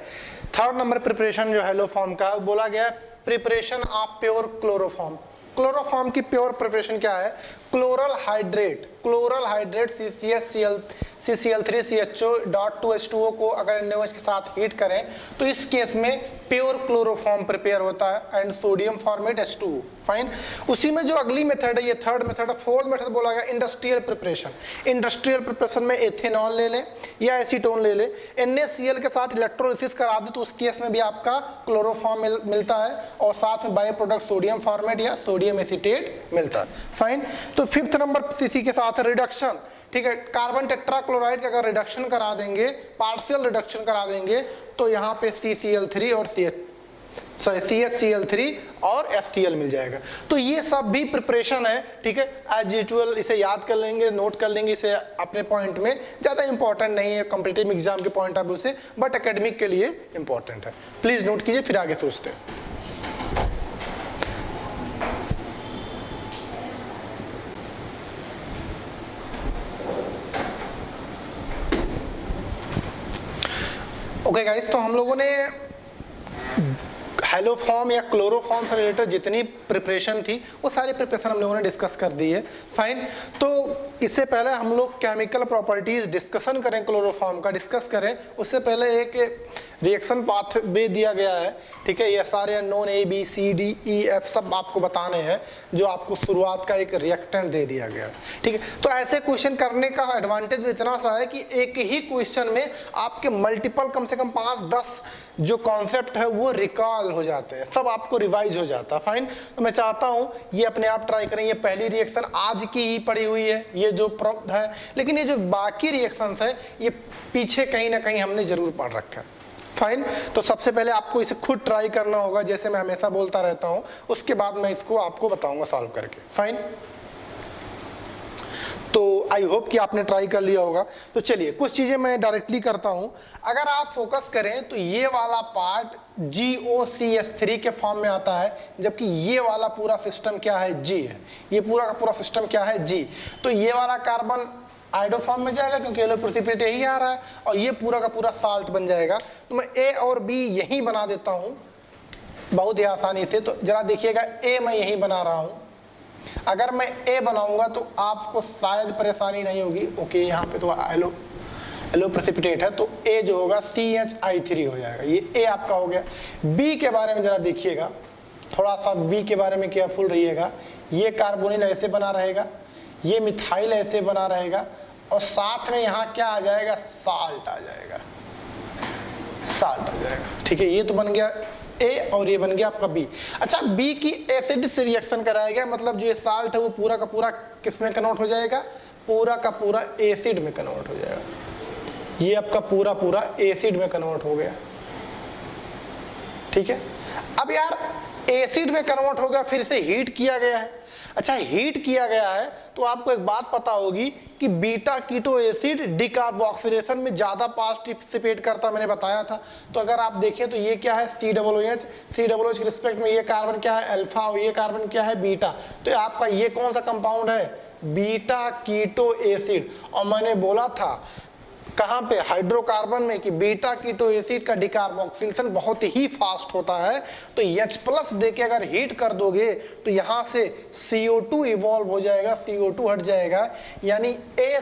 3rd नंबर प्रिपरेशन जो हैलोफॉर्म का बोला गया है, preparation of pure chloroform. Chloroform की प्योर प्रिपरेशन क्या है? क्लोरल हाइड्रेट CCl3CHO.2H2O को अगर NaOH के साथ हीट करें तो इस केस में प्योर क्लोरोफॉर्म प्रिपेयर होता है and sodium format H2O। Fine, उसी में जो अगली मेथड है, ये 3rd मेथड है। 4th मेथड बोला गया इंडस्ट्रियल प्रिपरेशन। इंडस्ट्रियल प्रिपरेशन में एथेनॉल ले लें या एसीटोन ले लें, NaCl के साथ इलेक्ट्रोलिसिस करा दे तो उस केस में भी आपका क्लोरोफॉर्म मिलता है और साथ में बायो प्रोडक्ट सोडियम फॉर्मेट या सोडियम एसीटेट मिलता है। फाइन, तो 5th नंबर CC के साथ रिडक्शन। ठीक है, कार्बन टेट्राक्लोराइड का अगर रिडक्शन करा देंगे, पार्शियल रिडक्शन करा देंगे, तो यहाँ पे CCl3 और CHCl3 और HCl मिल जाएगा। तो ये सब भी प्रिपरेशन है। ठीक है, एज यूजुअल इसे याद कर लेंगे, नोट कर लेंगे इसे अपने पॉइंट में, ज़्यादा इंपॉर्टेंट नहीं है कॉम्पिटिटिव एग्जाम के पॉइंट ऑफ व्यू से, बट एकेडमिक के लिए इंपॉर्टेंट है। प्लीज नोट कीजिए, फिर आगे सोचते हैं। ओके गाइस, तो हम लोगों ने हैलोफॉर्म या क्लोरोफॉर्म से रिलेटेड जितनी प्रिपरेशन थी वो सारी प्रिपरेशन हम लोगों ने डिस्कस कर दी है। फाइन, तो इससे पहले हम लोग केमिकल प्रॉपर्टीज डिस्कशन करें, क्लोरोफॉर्म का डिस्कस करें, उससे पहले एक रिएक्शन पाथवे दिया गया है। ठीक है, ये सारे अननोन ABCDEF सब आपको बताने हैं, जो आपको शुरुआत का एक रिएक्टेंट दे दिया गया है। ठीक है, तो ऐसे क्वेश्चन करने का एडवांटेज भी इतना सा है कि एक ही क्वेश्चन में आपके मल्टीपल कम से कम 5-10 जो कॉन्सेप्ट है वो रिकॉल हो जाते हैं, सब आपको रिवाइज हो जाता है। फाइन, तो मैं चाहता हूं ये अपने आप ट्राई करें। ये पहली रिएक्शन आज की ही पड़ी हुई है, ये जो प्रोडक्ट है, लेकिन ये जो बाकी रिएक्शंस है ये पीछे कहीं ना कहीं हमने जरूर पढ़ रखा है। फाइन, तो सबसे पहले आपको इसे खुद ट्राई करना होगा, जैसे मैं हमेशा बोलता रहता हूं, उसके बाद मैं इसको आपको बताऊंगा सॉल्व करके। फाइन, तो आई होप कि आपने ट्राई कर लिया होगा। तो चलिए कुछ चीजें मैं डायरेक्टली करता हूं। अगर आप फोकस करें तो ये वाला पार्ट GOCH3 के फॉर्म में आता है, जबकि ये वाला पूरा सिस्टम क्या है? G है। ये पूरा का पूरा सिस्टम क्या है? G। तो ये वाला कार्बन आयोडो फॉर्म में जाएगा क्योंकि येलो प्रेसिपिटेट यही आ रहा है, और ये पूरा का पूरा साल्ट बन जाएगा। तो मैं ए और बी यही बना देता हूँ बहुत ही आसानी से। तो जरा देखिएगा, ए मैं यही बना रहा हूँ। अगर मैं ए बनाऊंगा तो आपको शायद परेशानी नहीं होगी। ओके, यहाँ पे तो येलो प्रेसिपिटेट है, तो ए जो होगा CH3 हो जाएगा। ये ए आपका हो गया। बी के बारे में जरा देखिएगा, थोड़ा सा बी के बारे में केयरफुल रहिएगा। ये कार्बोनिल ऐसे बना रहेगा, ये मिथाइल ऐसे बना रहेगा, और साथ में यहाँ क्या आ जाएगा, साल्ट आ जाएगा, साल्ट आ जाएगा। ठीक है, ये तो बन गया ए और ये बन गया आपका बी। अच्छा, बी की एसिड से रिएक्शन कराएगा, मतलब जो ये साल्ट है वो पूरा का पूरा किस में कन्वर्ट हो जाएगा, पूरा का पूरा एसिड में कन्वर्ट हो जाएगा। ये आपका पूरा पूरा एसिड में कन्वर्ट हो गया। ठीक है, अब यार एसिड में कन्वर्ट हो गया, फिर से हीट किया गया है। अच्छा, हीट किया गया है तो आपको एक बात पता होगी कि बीटा कीटो एसिड डिकार्बोक्सिलेशन में ज्यादा पार्टिसिपेट करता, मैंने बताया था। तो अगर आप देखें तो ये क्या है, COOH, COOH के रिस्पेक्ट में ये कार्बन क्या है, अल्फा, और ये कार्बन क्या है, बीटा। तो आपका ये कौन सा कंपाउंड है, बीटा कीटो एसिड। और मैंने बोला था कहाँ पे, हाइड्रोकार्बन में, कि बीटा कीटो एसिड का डिकार्बोक्सिलेशन बहुत ही फास्ट होता है। तो H+ देके अगर हीट कर दोगे तो यहाँ से CO2 इवॉल्व हो जाएगा, CO2 हट जाएगा, यानी B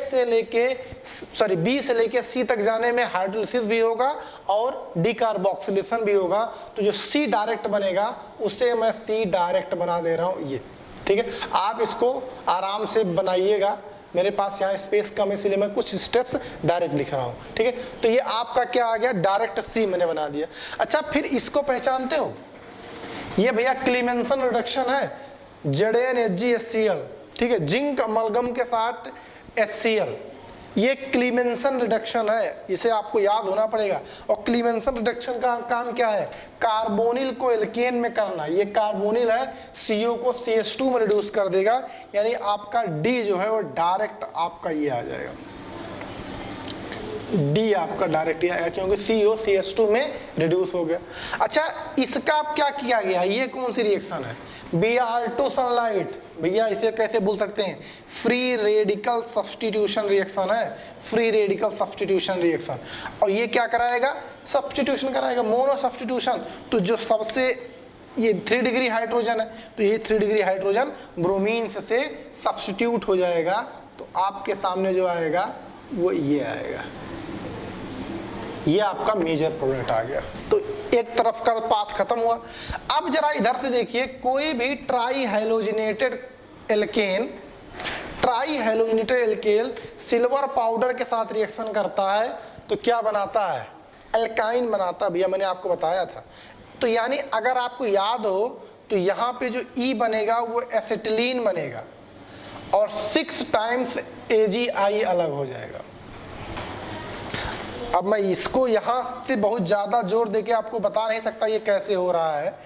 से लेके C तक जाने में हाइड्रोलिसिस भी होगा और डिकार्बोक्सिलेशन भी होगा। तो जो C डायरेक्ट बनेगा उसे मैं C डायरेक्ट बना दे रहा हूँ, ये। ठीक है, आप इसको आराम से बनाइएगा, मेरे पास यहाँ स्पेस कम है इसलिए मैं कुछ स्टेप्स डायरेक्ट लिख रहा हूँ। ठीक है, तो ये आपका क्या आ गया, डायरेक्ट C मैंने बना दिया। अच्छा, फिर इसको पहचानते हो, ये भैया क्लीमेंसन रिडक्शन है, ZnHgHCl। ठीक है, जिंक अमलगम के साथ HCl, ये क्लीमेंसन रिडक्शन है, इसे आपको याद होना पड़ेगा। और क्लीमेंसन रिडक्शन का काम क्या है, कार्बोनिल को एल्केन में करना। ये कार्बोनिल है, CO को CH2 में रिड्यूस कर देगा, यानी आपका D जो है वो डायरेक्ट आपका ये आ जाएगा, D आपका डायरेक्ट आएगा क्योंकि CO CH2 में रिड्यूस हो गया। अच्छा, इसका अब क्या किया गया, ये कौन सी रिएक्शन है, Br2 सनलाइट। भैया इसे कैसे बोल सकते हैं, फ्री रेडिकल सब्स्टिट्यूशन रिएक्शन है, फ्री रेडिकल सब्स्टिट्यूशन रिएक्शन। और ये क्या कराएगा, सब्स्टिट्यूशन कराएगा, मोनो सब्स्टिट्यूशन। तो जो सबसे ये 3 डिग्री हाइड्रोजन है, तो ये 3 डिग्री हाइड्रोजन ब्रोमीन से सब्स्टिट्यूट हो जाएगा। तो आपके सामने जो आएगा वो ये आएगा, ये आपका मेजर प्रोडक्ट आ गया। तो एक तरफ का पाथ खत्म हुआ। अब जरा इधर से देखिए, कोई भी tri halogenated alkane silver powder के साथ रिएक्शन करता है तो क्या बनाता है, एल्काइन बनाता है। भैया मैंने आपको बताया था। तो यानी अगर आपको याद हो तो यहाँ पे जो E बनेगा वो एसिटिलीन बनेगा, और 6 टाइम्स AgI अलग हो जाएगा। अब मैं इसको यहाँ से बहुत ज़्यादा जोर देके आपको बता नहीं सकता ये कैसे हो रहा है,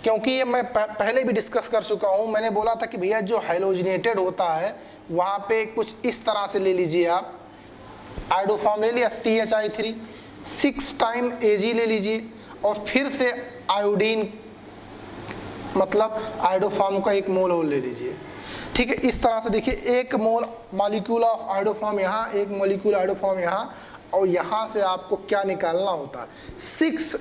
क्योंकि ये मैं पहले भी डिस्कस कर चुका हूँ। मैंने बोला था कि भैया जो हाइलोजिनेटेड होता है वहाँ पे कुछ इस तरह से ले लीजिए, आप आयोडो फॉर्म ले लिया CHI3, 6 टाइम Ag ले लीजिए, और फिर से आयोडीन मतलब आयोडो फॉर्म का 1 मोल और ले लीजिए। ठीक है, इस तरह से देखिए, 1 मोल मॉलिक्यूल ऑफ आयोडो फॉर्म यहाँ, 1 मॉलिक्यूल आयोडो फॉर्म यहाँ, और यहाँ से आपको क्या निकालना होता है, 6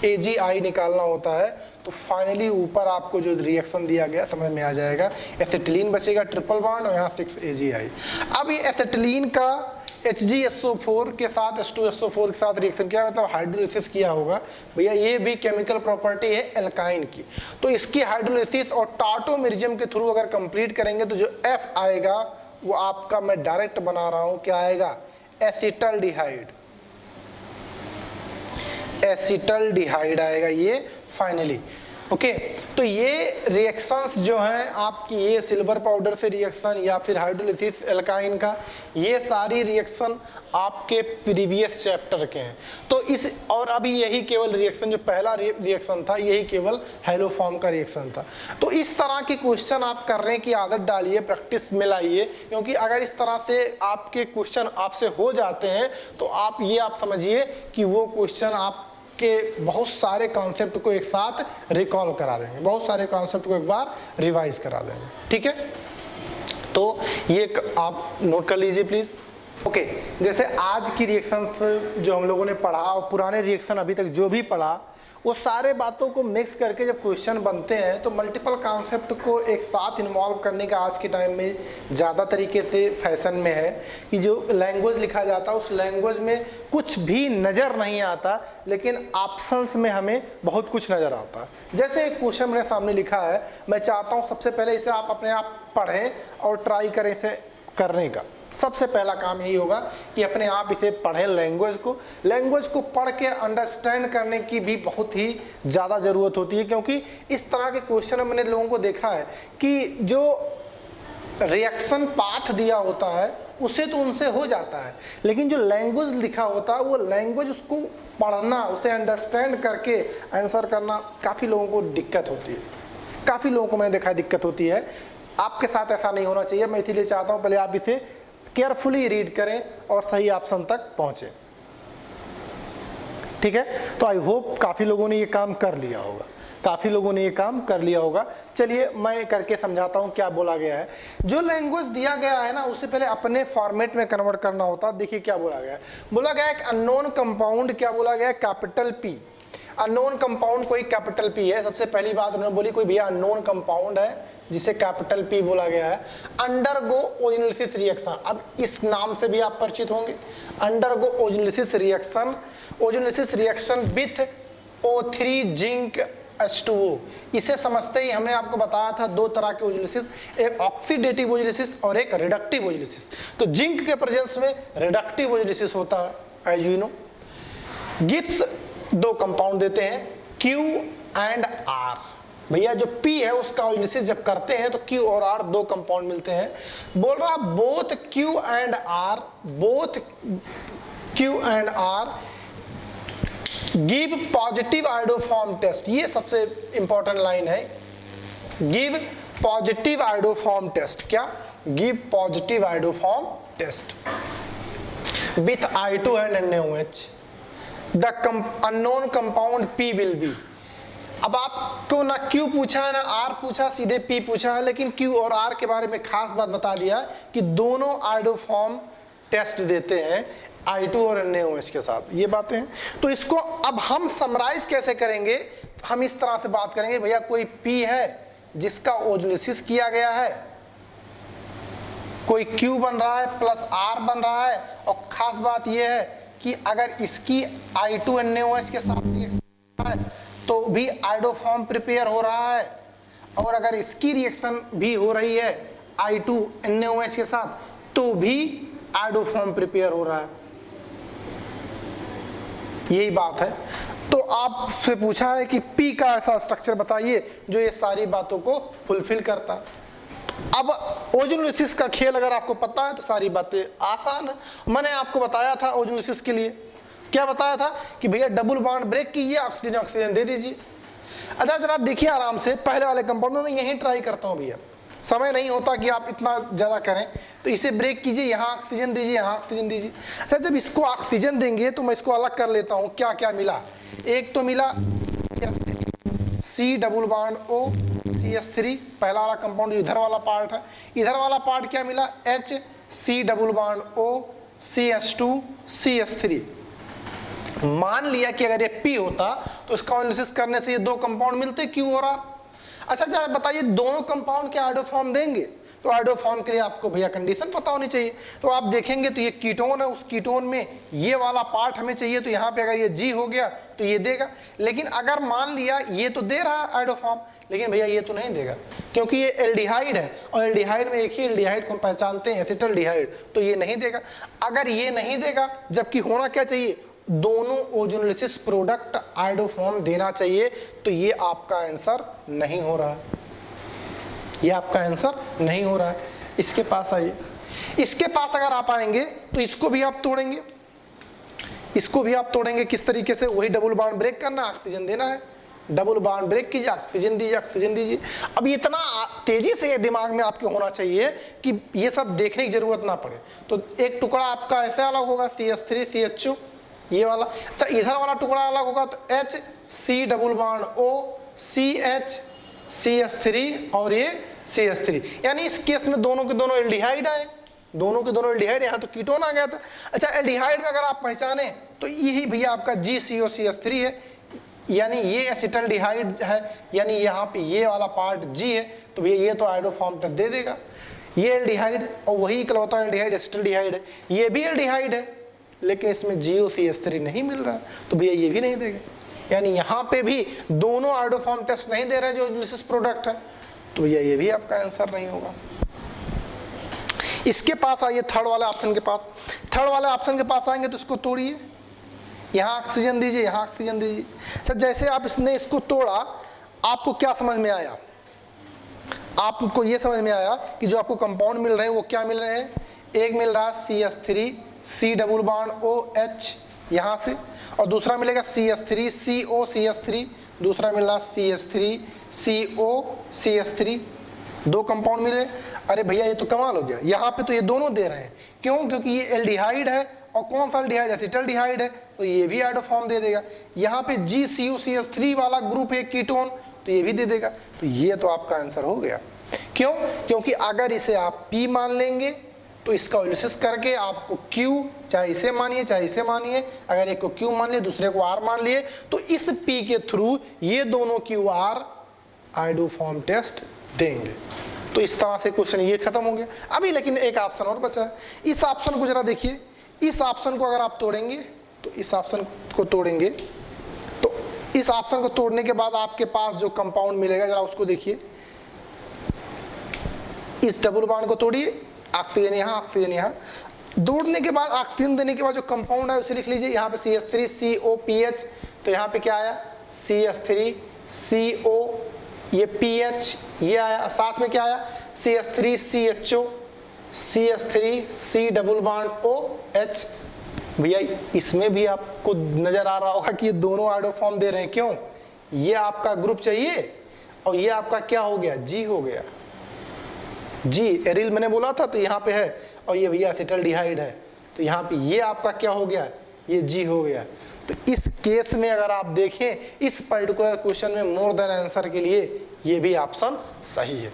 AgI निकालना होता है। तो फाइनली ऊपर आपको जो रिएक्शन दिया गया समझ में आ जाएगा, एसिटिलीन बचेगा ट्रिपल बॉन्ड और यहाँ 6 AgI। अब ये एसिटिलीन का HgSO4 के साथ H2SO4 के साथ रिएक्शन किया, मतलब हाइड्रोलिसिस किया होगा। भैया ये भी केमिकल प्रॉपर्टी है एल्काइन की। तो इसकी हाइड्रोलिसिस और टाटोमेरिज्म के थ्रू अगर कंप्लीट करेंगे तो जो F आएगा वो आपका मैं डायरेक्ट बना रहा हूँ, क्या आएगा, एसिटल्डिहाइड, एसिटल्डिहाइड आएगा ये फाइनली। ओके, तो ये रिएक्शंस जो हैं आपकी, ये सिल्वर पाउडर से रिएक्शन या फिर हाइड्रोलिसिस एल्काइन का, ये सारी रिएक्शन आपके प्रीवियस चैप्टर के हैं। तो इस और अभी यही केवल रिएक्शन जो पहला रिएक्शन था, यही केवल हैलोफॉर्म का रिएक्शन था। तो इस तरह के क्वेश्चन आप करने की आदत डालिए, प्रैक्टिस में लाइए, क्योंकि अगर इस तरह से आपके क्वेश्चन आपसे हो जाते हैं तो आप समझिए कि वो क्वेश्चन आप के बहुत सारे कॉन्सेप्ट को एक साथ रिकॉल करा देंगे, बहुत सारे कॉन्सेप्ट को एक बार रिवाइज करा देंगे। ठीक है, तो ये आप नोट कर लीजिए प्लीज। ओके, जैसे आज की रिएक्शंस जो हम लोगों ने पढ़ा और पुराने रिएक्शन अभी तक जो भी पढ़ा, वो सारे बातों को मिक्स करके जब क्वेश्चन बनते हैं तो मल्टीपल कॉन्सेप्ट को एक साथ इन्वॉल्व करने का आज के टाइम में ज़्यादा तरीके से फैशन में है कि जो लैंग्वेज लिखा जाता है उस लैंग्वेज में कुछ भी नज़र नहीं आता, लेकिन ऑप्शंस में हमें बहुत कुछ नज़र आता है। जैसे एक क्वेश्चन मेरे सामने लिखा है, मैं चाहता हूँ सबसे पहले इसे आप अपने आप पढ़ें और ट्राई करें इसे करने का। सबसे पहला काम यही होगा कि अपने आप इसे पढ़ें, लैंग्वेज को पढ़ के अंडरस्टैंड करने की भी बहुत ही ज़्यादा ज़रूरत होती है, क्योंकि इस तरह के क्वेश्चन मैंने लोगों को देखा है कि जो रिएक्शन पाथ दिया होता है उसे तो उनसे हो जाता है, लेकिन जो लैंग्वेज लिखा होता है वो लैंग्वेज उसको पढ़ना, उसे अंडरस्टैंड करके आंसर करना काफ़ी लोगों को दिक्कत होती है। काफ़ी लोगों को मैंने देखा है दिक्कत होती है। आपके साथ ऐसा नहीं होना चाहिए। मैं इसीलिए चाहता हूँ पहले आप इसे केयरफुली रीड करें और सही ऑप्शन तक पहुंचे। ठीक है, तो आई होप काफी लोगों ने ये काम कर लिया होगा। चलिए मैं करके समझाता हूं क्या बोला गया है। जो लैंग्वेज दिया गया है ना, उससे पहले अपने फॉर्मेट में कन्वर्ट करना होता है। देखिए क्या बोला गया है। बोला गया है अननोन कंपाउंड, क्या बोला गया है, कैपिटल पी। अननोन कंपाउंड कोई कैपिटल पी है। सबसे पहली बात उन्होंने बोली कोई भैया अननोन कंपाउंड है जिसे कैपिटल पी बोला गया है, अंडरगो ओजोलिसिस रिएक्शन। अब इस नाम से भी आप परिचित होंगे, undergo ozonolysis reaction with O3 zinc H2O। इसे समझते ही हमने आपको बताया था दो तरह के ओजोलिसिस, एक ऑक्सीडेटिव ओजोलिसिस और एक रिडक्टिव ओजोलिसिस। तो जिंक के प्रेजेंस में रिडक्टिव ओजोलिसिस होता है एज यू नो। गिब्स दो कंपाउंड देते हैं Q एंड R। भैया जो P है उसका ओजोलिसिस जब करते हैं तो Q और R दो कंपाउंड मिलते हैं। बोल रहा both Q and R give positive iodoform test. ये सबसे इंपॉर्टेंट लाइन है, गिव पॉजिटिव आयोडोफॉर्म टेस्ट। क्या? Give positive iodoform test with I2 and NaOH। The unknown compound P will be. अब आपको ना Q पूछा है ना R पूछा, सीधे P पूछा है, लेकिन Q और R के बारे में खास बात बता दिया कि दोनों आयोडोफॉर्म टेस्ट देते हैं I2 और NaOH के साथ। ये बातें हैं। तो इसको अब हम समराइज कैसे करेंगे? हम इस तरह से बात करेंगे, भैया कोई P है जिसका ओजोलिसिस किया गया है, कोई Q बन रहा है प्लस R बन रहा है, और खास बात यह है कि अगर इसकी I2 NaOH के साथ है तो भी आयोडोफॉर्म प्रिपेयर हो रहा है, और अगर इसकी रिएक्शन भी हो रही है I2 NaOH के साथ तो भी आयोडोफॉर्म प्रिपेयर हो रहा है। यही बात है। तो आपसे पूछा है कि P का ऐसा स्ट्रक्चर बताइए जो ये सारी बातों को फुलफिल करता है। अब ओजोलिसिस का खेल अगर आपको पता है तो सारी बातें आसान है। मैंने आपको बताया था ओजोलिसिस के लिए क्या बताया था कि भैया डबल बॉन्ड ब्रेक कीजिए, ऑक्सीजन ऑक्सीजन दे दीजिए। अच्छा जरा देखिए आराम से, पहले वाले कंपाउंड में यही ट्राई करता हूं भैया, समय नहीं होता कि आप इतना ज्यादा करें, तो इसे ब्रेक कीजिए, यहाँ ऑक्सीजन दीजिए, यहाँ ऑक्सीजन दीजिए। अच्छा जब इसको ऑक्सीजन देंगे तो मैं इसको अलग कर लेता हूँ। क्या क्या मिला? एक तो मिला C double bond O CH3, पहला वाला कंपाउंड इधर वाला पार्ट है। इधर वाला पार्ट क्या मिला? H C double bond O CH2 CH3। मान लिया कि अगर ये P होता तो इसका एनालिसिस करने से ये दो कंपाउंड मिलते Q और R। अच्छा जरा बताइए दोनों कंपाउंड के आयोडोफॉर्म देंगे? तो आयोडोफॉर्म के लिए आपको भैया कंडीशन पता होनी चाहिए। तो आप देखेंगे तो ये कीटोन है, उस कीटोन में ये वाला पार्ट हमें चाहिए, तो यहाँ पे अगर ये G हो गया तो ये देगा। लेकिन अगर मान लिया ये तो दे रहा है आयोडोफॉर्म, लेकिन भैया ये तो नहीं देगा क्योंकि ये एल्डिहाइड है, और एल्डिहाइड में एक ही एल्डिहाइड को हम पहचानते हैं एसिटल्डिहाइड, तो ये नहीं देगा। अगर ये नहीं देगा, जबकि होना क्या चाहिए? दोनों ओजोलिसिस प्रोडक्ट आयोडोफॉर्म देना चाहिए, तो ये आपका आंसर नहीं हो रहा है, ये आपका आंसर नहीं हो रहा है। इसके पास आइए, इसके पास अगर आप आएंगे तो इसको भी आप तोड़ेंगे, इसको भी आप तोड़ेंगे। किस तरीके से? वही डबल बॉन्ड ब्रेक करना, ऑक्सीजन देना है, डबल बॉन्ड ब्रेक कीजिए, ऑक्सीजन दीजिए, ऑक्सीजन दीजिए। अब इतना तेजी से ये दिमाग में आपके होना चाहिए कि ये सब देखने की जरूरत ना पड़े। तो एक टुकड़ा आपका ऐसे अलग होगा CH3 CH2 ये वाला। अच्छा इधर वाला टुकड़ा अलग होगा तो H C double bond O CH CH3 और ये CH3, यानी इस केस में दोनों के दोनों एल्डिहाइड आए, दोनों के दोनों एल्डिहाइड, यहाँ तो कीटोन आ गया था। अच्छा, एल्डिहाइड में अगर आप पहचाने तो यही भैया आपका GCOCH3 है, यानी ये एसिटल्डिहाइड है, यानी यहाँ पे ये वाला पार्ट G है, तो भैया ये तो आयोडोफॉर्म टेस्ट दे देगा। ये एल्डिहाइड और वही इकलौता एल्डिहाइड एसिटल्डिहाइड है, ये भी एल्डिहाइड है लेकिन इसमें GOCH3 नहीं मिल रहा, तो भैया ये भी नहीं देगा। यानी यहाँ पे भी दोनों आयोडोफॉर्म टेस्ट नहीं दे रहे जो यूलिसिस प्रोडक्ट है, तो भैया ये भी आपका आंसर नहीं होगा। इसके पास आइए थर्ड वाले ऑप्शन के पास। थर्ड वाले ऑप्शन के पास आएंगे तो इसको तोड़िए, यहाँ ऑक्सीजन दीजिए, यहाँ ऑक्सीजन दीजिए। अच्छा, जैसे आप इसने इसको तोड़ा, आपको क्या समझ में आया? आपको ये समझ में आया कि जो आपको कंपाउंड मिल रहे हैं वो क्या मिल रहे हैं? एक मिल रहा है CH3 C double bond OH यहाँ से, और दूसरा मिलेगा CH3 CO CH3, दूसरा मिल रहा CH3 CO CH3, दो कंपाउंड मिले। अरे भैया ये तो कमाल हो गया, यहाँ पे तो ये दोनों दे रहे हैं। क्यों? क्योंकि ये एल्डिहाइड है, और कौन सा एल्डिहाइड? एसिटल्डिहाइड है, तो ये भी आयोडोफॉर्म दे देगा। यहाँ पे GCOCH3 वाला ग्रुप है कीटोन, तो ये भी दे देगा। तो ये तो आपका आंसर हो गया। क्यों? क्योंकि अगर इसे आप P मान लेंगे तो इसका यूलिसिस करके आपको Q, चाहे इसे मानिए चाहे इसे मानिए, अगर एक को Q मान लिए दूसरे को R मान लिए, तो इस P के थ्रू ये दोनों QR आयोडोफॉर्म टेस्ट देंगे। तो इस तरह से क्वेश्चन ये खत्म हो गया। अभी लेकिन एक ऑप्शन और बचा है, इस ऑप्शन को जरा देखिए। इस ऑप्शन को अगर आप तोड़ेंगे तो इस ऑप्शन को तोड़ेंगे तो इस ऑप्शन को तोड़ने के बाद आपके पास जो कंपाउंड मिलेगा जरा उसको देखिए। इस डबल बॉन्ड को तोड़िए, ऑक्सीजन यहाँ ऑक्सीजन यहाँ, तोड़ने के बाद ऑक्सीजन देने के बाद जो कंपाउंड है उसे लिख लीजिए। यहाँ पे CH3 COPH, तो यहाँ पे क्या आया? CH3 CO, ये PH ये आया, साथ में क्या आया? CH3 CHO CH3 C double bond OH। भैया इसमें भी आपको नजर आ रहा होगा कि ये दोनों आयोडोफॉर्म दे रहे हैं। क्यों? ये आपका ग्रुप चाहिए और ये आपका क्या हो गया? G हो गया। G एरिल मैंने बोला था, तो यहाँ पे है, और ये भैया एसिटल्डिहाइड है, तो यहाँ पे ये आपका क्या हो गया? ये G हो गया। तो इस केस में अगर आप देखें इस पर्टिकुलर क्वेश्चन में मोर देन आंसर के लिए ये भी ऑप्शन सही है।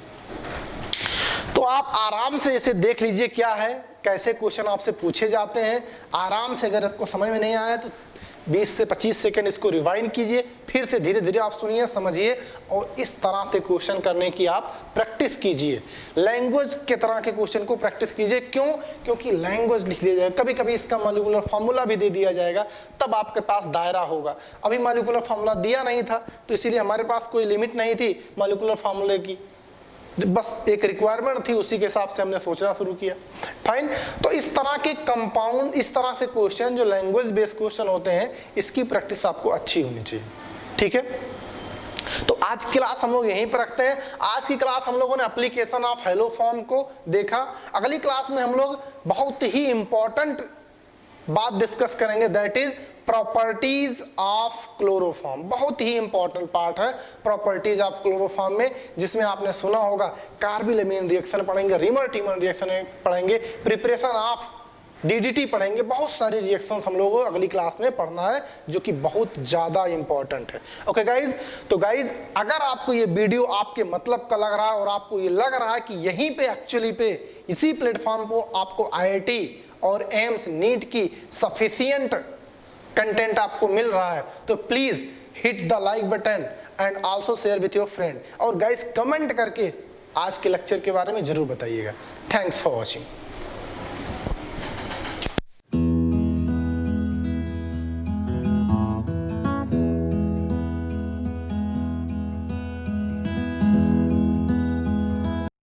तो आप आराम से इसे देख लीजिए क्या है, कैसे क्वेश्चन आपसे पूछे जाते हैं। आराम से, अगर आपको समझ में नहीं आया तो 20 से 25 सेकंड इसको रिवाइंड कीजिए, फिर से धीरे धीरे आप सुनिए, समझिए, और इस तरह से क्वेश्चन करने की आप प्रैक्टिस कीजिए। लैंग्वेज के तरह के क्वेश्चन को प्रैक्टिस कीजिए। क्यों? क्योंकि लैंग्वेज लिख दिया जाएगा, कभी कभी इसका मॉलिक्यूलर फार्मूला भी दे दिया जाएगा, तब आपके पास दायरा होगा। अभी मॉलिक्यूलर फार्मूला दिया नहीं था, तो इसीलिए हमारे पास कोई लिमिट नहीं थी मॉलिक्यूलर फार्मूले की, बस एक रिक्वायरमेंट थी, उसी के हिसाब से हमने सोचना शुरू किया। फाइन। तो इस तरह के कंपाउंड, इस तरह से क्वेश्चन जो लैंग्वेज बेस्ड क्वेश्चन होते हैं, इसकी प्रैक्टिस आपको अच्छी होनी चाहिए। ठीक है, तो आज की क्लास हम लोग यहीं पर रखते हैं। आज की क्लास हम लोगों ने एप्लीकेशन ऑफ हेलो फॉर्म को देखा। अगली क्लास में हम लोग बहुत ही इंपॉर्टेंट बात डिस्कस करेंगे, that is properties of chloroform. बहुत ही इंपॉर्टेंट पार्ट है प्रॉपर्टीज ऑफ क्लोरोफॉर्म में, जिसमें आपने सुना होगा कार्बिल-एमीन रिएक्शन पढ़ेंगे, रीमर-टीमर रिएक्शन पढ़ेंगे, प्रिपरेशन ऑफ DDT पढ़ेंगे। बहुत सारी रिएक्शंस हम लोगों को अगली क्लास में पढ़ना है, जो कि बहुत ज्यादा इंपॉर्टेंट है। ओके गाइज, तो गाइज अगर आपको ये वीडियो आपके मतलब का लग रहा है और आपको ये लग रहा है कि यहीं पे एक्चुअली पे इसी प्लेटफॉर्म को आपको IIT और एम्स नीट की सफिशिएंट कंटेंट आपको मिल रहा है, तो please hit the like button and also share with your friend. और गाइस कमेंट करके आज के लेक्चर के बारे में जरूर बताइएगा। Thanks for watching.